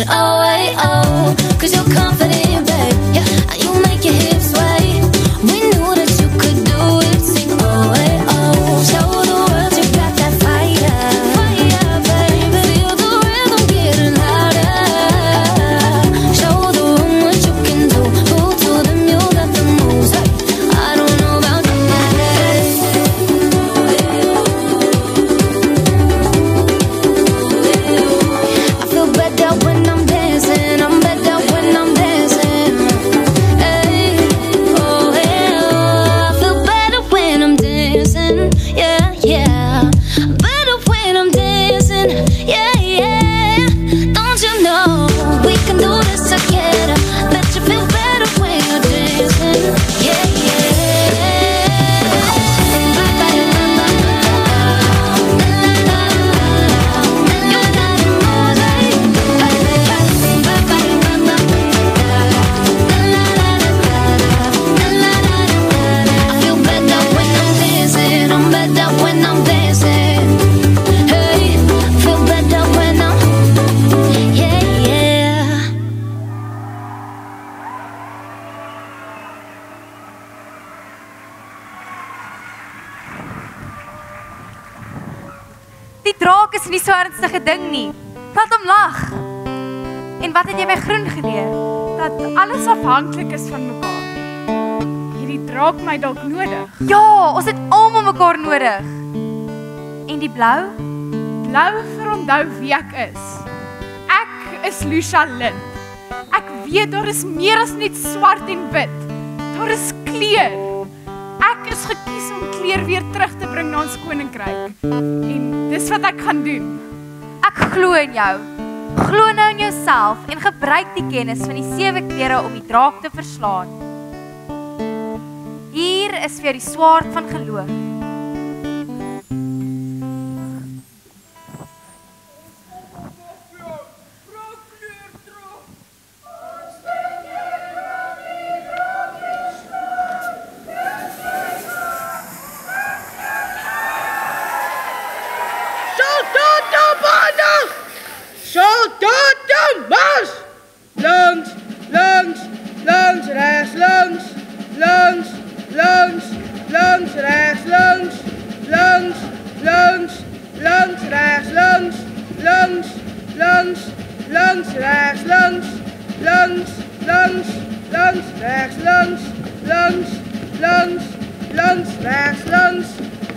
oh, hey, oh. 'Cause you're confident, babe. Yeah, you make your hips sway. We knew that you could do it. Sing, oh, hey, oh. Show the world you got that fire. Fire, baby. Feel the rhythm getting louder. Show the room what you can do. Prove to them you got the moves. Hey, I don't know about that. I feel better when I'm dancing. I'm better when I'm dancing. Hey, oh yeah. I feel better when I'm dancing. Yeah, yeah. Better when I'm dancing. Yeah, yeah. Don't you know we can do this together? Bet you feel better when you're dancing. Yeah, I feel better when I'm dancing. I'm better when I'm dancing. Hey, feel better when I'm, yeah, yeah. Die draak is nie so ernstige ding nie. Laat hom lag. En wat het jy by groen geleer? Dat alles afhanklik is van mekaar. Hierdie draak my dalk nodig. Ja, ons het almal mekaar nodig. En die blou? Blou vir onthou wie ek is. Ek is Lucia Lind. Ek weet daar is meer as net swart en wit. Daar is kleur. Ek is gekies om kleur weer terug te bring na ons koninkryk. En dis wat ek gaan doen. Ek glo in jou. Glo nou in jouself en gebruik die kennis van die 7 kleure om die draak te verslaan. Hier is vir die swaard van geloof. Soldaten mars! Langs, langs, langs, rechts, langs, langs, langs, langs, rechts, langs, langs, langs, langs, rechts, langs, langs, langs, langs, rechts, langs, langs, langs, langs, rechts, langs, langs, langs, langs, rechts, langs,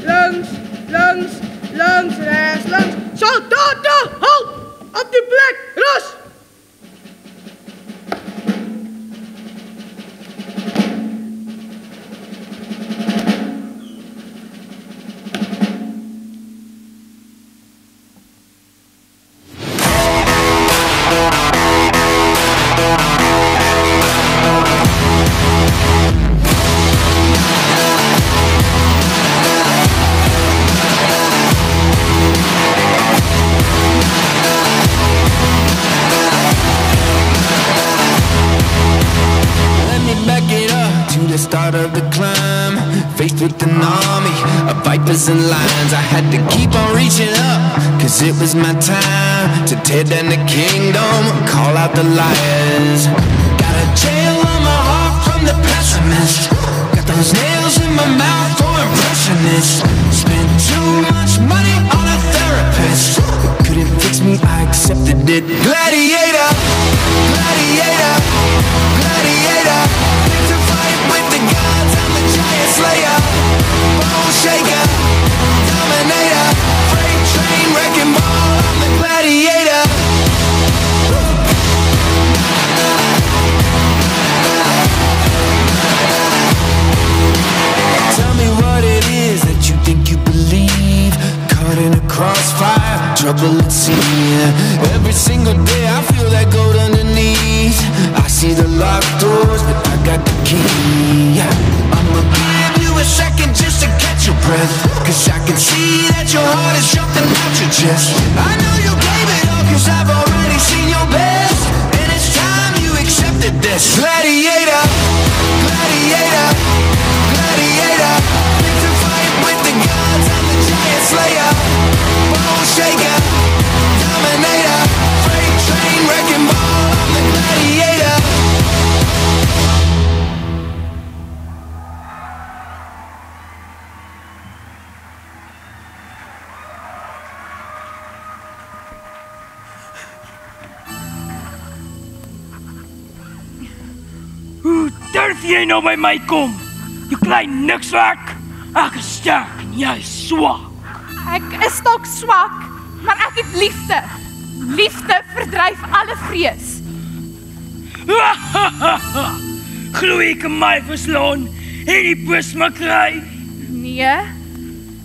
langs, langs, langs, rechts, langs. Soldaten, halt! Op die plek, rust! Start of the climb, faced with an army of vipers and lions. I had to keep on reaching up, cause it was my time to tear down the kingdom, call out the liars. Got a jail on my heart from the pessimist, got those nails in my mouth for impressionists. Spent too much money on a therapist, couldn't fix me, I accepted it. Gladiator, gladiator, gladiator, picked a fight with the gods, I'm the giant slayer, bone shaker, dominator, freight train wrecking ball, I'm the gladiator. Tell me what it is that you think you believe, caught in a crossfire, trouble at sea. Every single day I feel that gold underneath, I see the locked doors, but I got the key. I'ma give you a second just to catch your breath, cause I can see that your heart is jumping out your chest. I know you gave it all, cause I've already seen your best, and it's time you accepted this. Gladiator, gladiator, gladiator, picked a fight with the gods, I'm the giant slayer, bone shaker, dominator, freight train wrecking ball. blyf jy nou by my kom? Jy klein nikswerk. Ek is sterk en jy is swak. Ek is dalk swak, maar ek het liefde. Liefde verdryf alle vrees. Glo ek kan my verslaan en die prisma kry? Nee,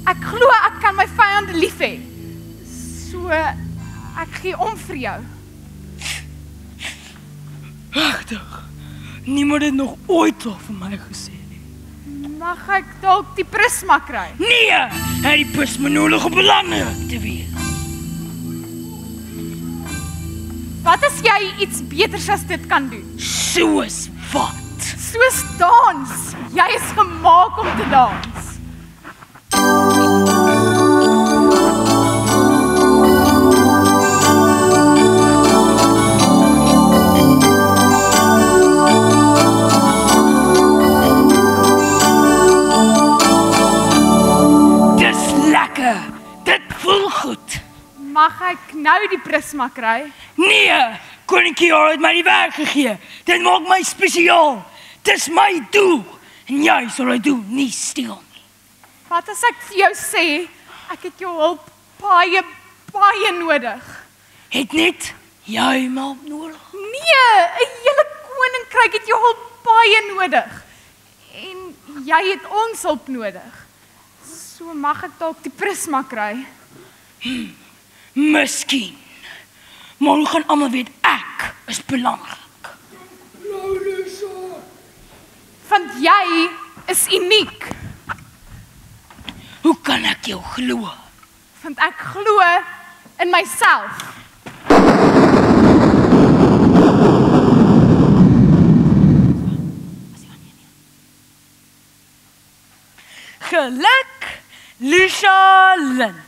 ek glo ek kan my vyande lief hê. So, ek gee om vir jou. Regtig, niemand het nog ooit al vir my gesê. Mag ek dalk die prisma kry? Nee, hy die prisma nodig om belangrik te wees. Wat as jy iets beters as dit kan doen? Soos wat? Soos dans. Jy is gemaak om te dans. Mag ek nou die prisma kry? Nee, koning Kiara het my die werk gegee. Dit maak my spesiaal. Dis my doel. En jy sal my doel nie steel nie. Wat as ek vir jou sê, ek het jou hulp baie nodig. Het net jy my hulp nodig? Nee, 'n hele koninkryk het jou hulp baie nodig. En jy het ons hulp nodig. So mag ek dalk die prisma kry? Miskien. Maar hoe gaan almal weet ek is belangrik? Laurisa. Want jy is uniek. Hoe kan ek jou glo? Want ek glo in myself. Geluk, Lucia Lind.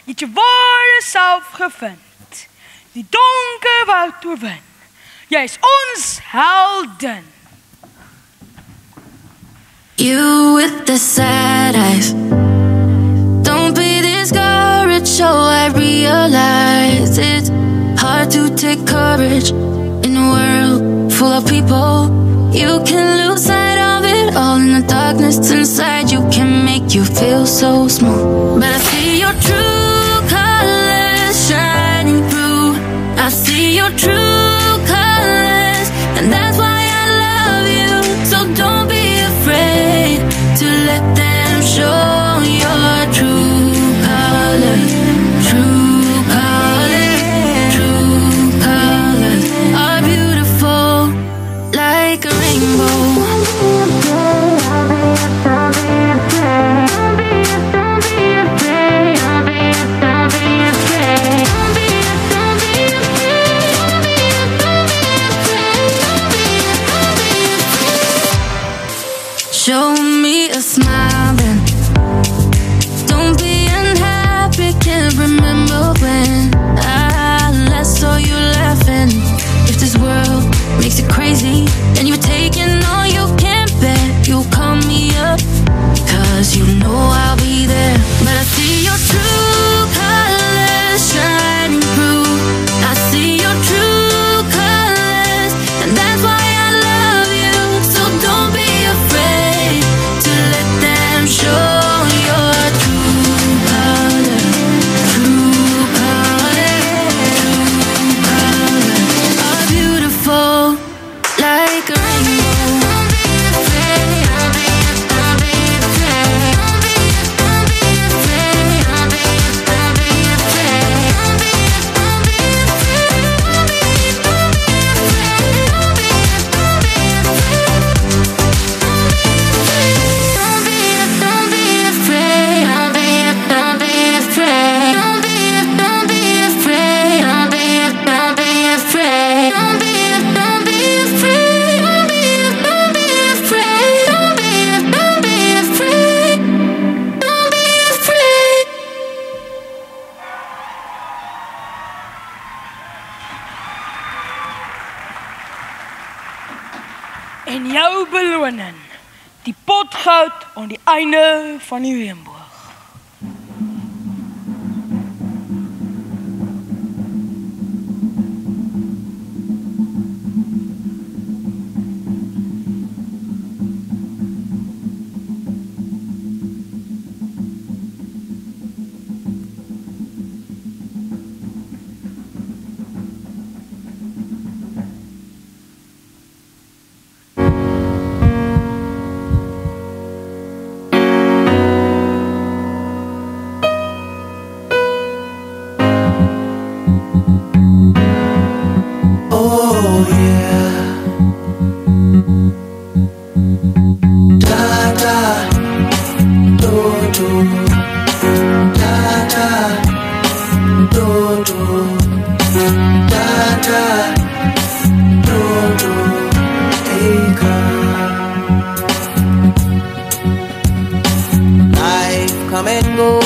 Jy het jou ware self gevind. Die donker woud oorwin. Jy is ons heldin. You with the sad eyes. Don't be discouraged, so I realize it's hard to take courage in a world full of people. You can lose sight of it all in the darkness inside. You can make you feel so small. But I see your true colors shining through. I see your true colors, and that's why I love you. So don't be afraid to let them show your true colors. True colors, true colors are beautiful like a rainbow. Show me a smile then. Don't be unhappy, can't remember when I last saw you laughing. If this world makes you crazy and you're taking all you can bear, you'll call me up, 'cause you know I'll be there. But I see your true colors shining through. I see your true colors, and that's why I love you. So don't be afraid to let them show your true colors. True colors, true colors are beautiful like a rainbow. En jou beloning, die pot goud aan die einde van die reënboog. Come and go,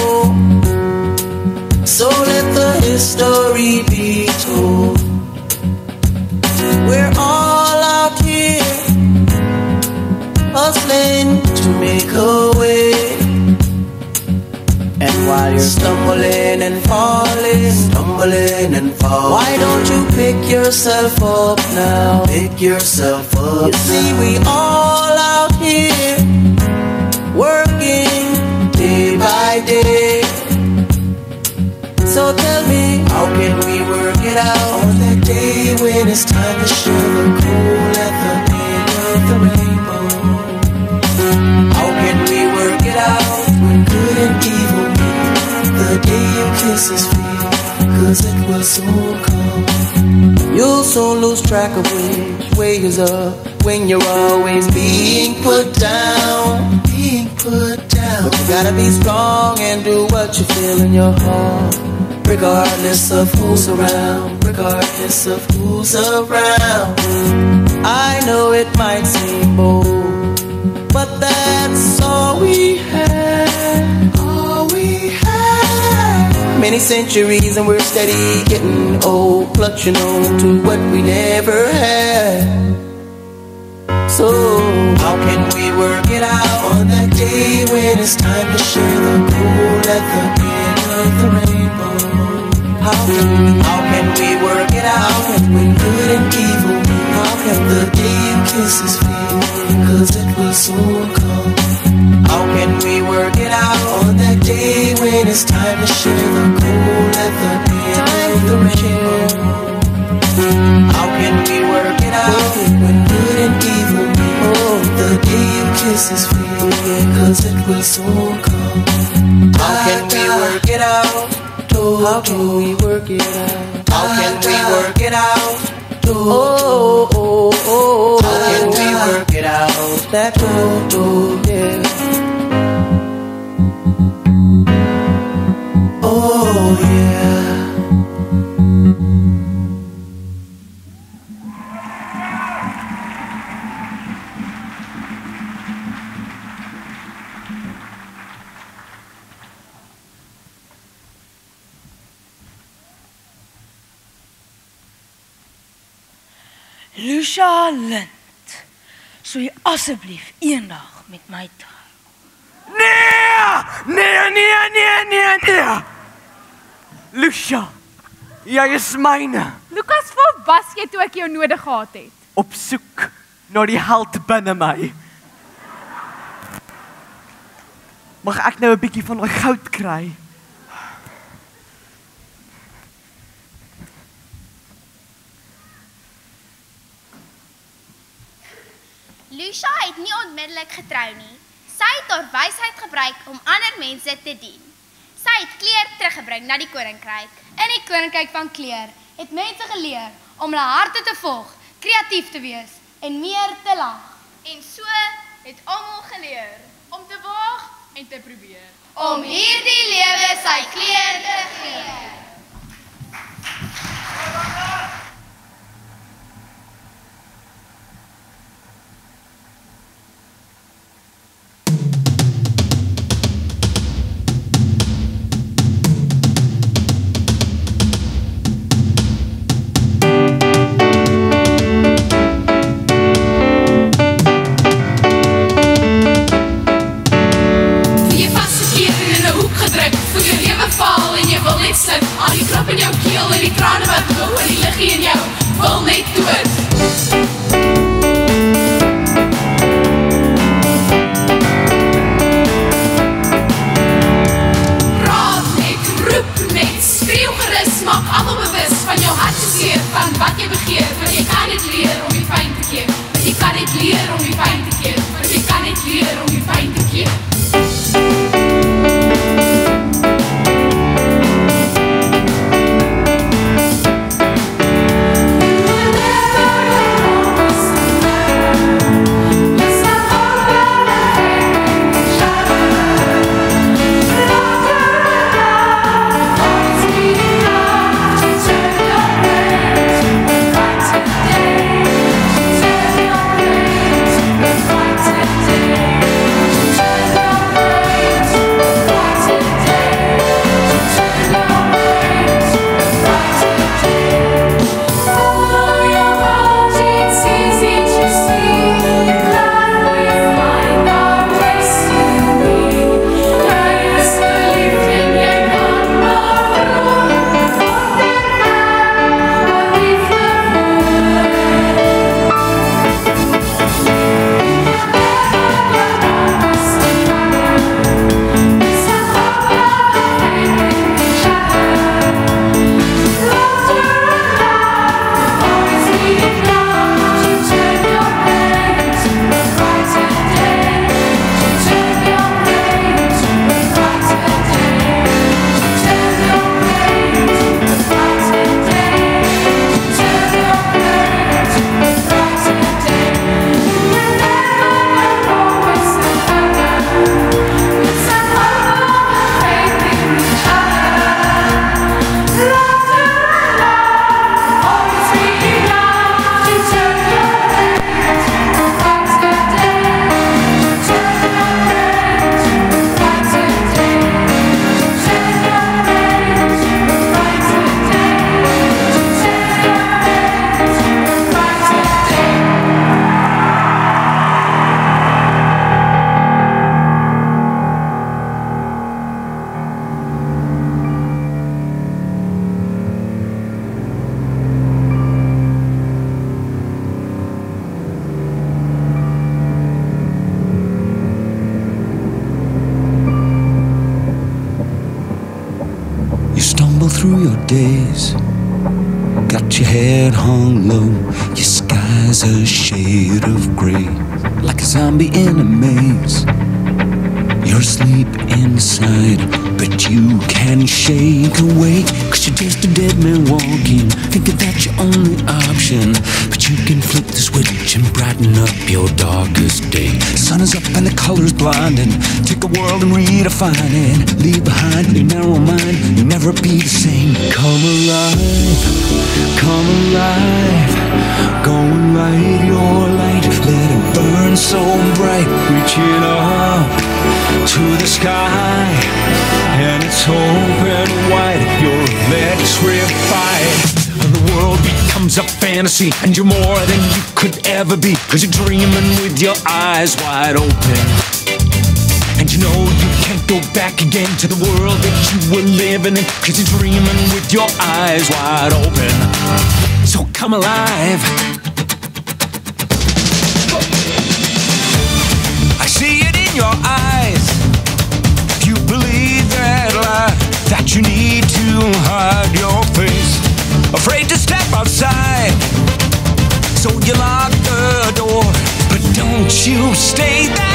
so let the history be told. We're all out here hustling to make a way. And while you're stumbling and falling, why don't you pick yourself up now? Pick yourself up. You see, we all out here working day by day. So tell me, how can we work it out on that day when it's time to share the cool at the end of the rainbow? How can we work it out when good and evil meet the day you kiss his feet? 'Cause it will soon come. You'll soon lose track of which way is up when you're always being put down. But you gotta be strong and do what you feel in your heart, regardless of who's around, regardless of who's around. I know it might seem bold, but that's all we have, all we have. Many centuries and we're steady getting old, clutching on to what we never had. So how can we work it out on that day when it's time to share the cool at the end of the rainbow? How can we work it out when good and evil meet? How can the day you kiss his feet? 'Cause it will soon come. How can we work it out on that day when it's time to share the cool at the end of the rainbow? How can we work it out when good and evil meet? Oh, the day you kiss his feet, 'cause it will soon come. How can we work it out? How can we work it out? How can we work it out? Oh, oh, oh. How can we work it out? That yeah. Oh yeah. Lucia Lind, sou jy asseblief eendag met my trou? Nee! Lucia, jy is myne. Lukas, waar was jy toe ek jou nodig gehad het? Op soek na die held binne my. Mag ek nou 'n bietjie van daai goud kry? Lucia het nie onmiddellik getrou nie. Sy het haar wysheid gebruik om ander mense te dien. Sy het kleur teruggebring na die koninkryk. In die koninkryk van kleur het mense geleer om hulle harte te volg, kreatief te wees en meer te lag. En so het almal geleer om te waag en te probeer. Om hierdie lewe sy kleur te gee. Al die krap in jou keel en die trane wat gou en die liggie in jou wil net dood. Praat net, roep net, skreeu gerus, maak almal bewus van jou hartseer, van wat jy begeer, want jy kan dit leer om die pyn te keer. Want jy kan dit leer om die pyn te keer, want jy kan dit leer om die pyn te keer. Never days. Got your head hung low, your sky's a shade of grey. Like a zombie in a maze, you're asleep inside, but you can't shake awake. Cause you're just a dead man walking, thinking that's your only option. But you can flip the switch and brighten up your darkest day. The sun is up and the color's blinding. Take a world and redefine it. Leave behind your narrow mind, you'll never be the same. Come alive, come alive. Go and light your light, let it burn so bright. Reaching up to the sky, and it's open wide. You're electrified. The world becomes a fantasy, and you're more than you could ever be. Cause you're dreaming with your eyes wide open. And you know you can't go back again to the world that you were living in. Cause you're dreaming with your eyes wide open. So come alive. I see it in your eyes. You believe that lie, that you need to hide your face, afraid to step outside. So you lock the door, but don't you stay there.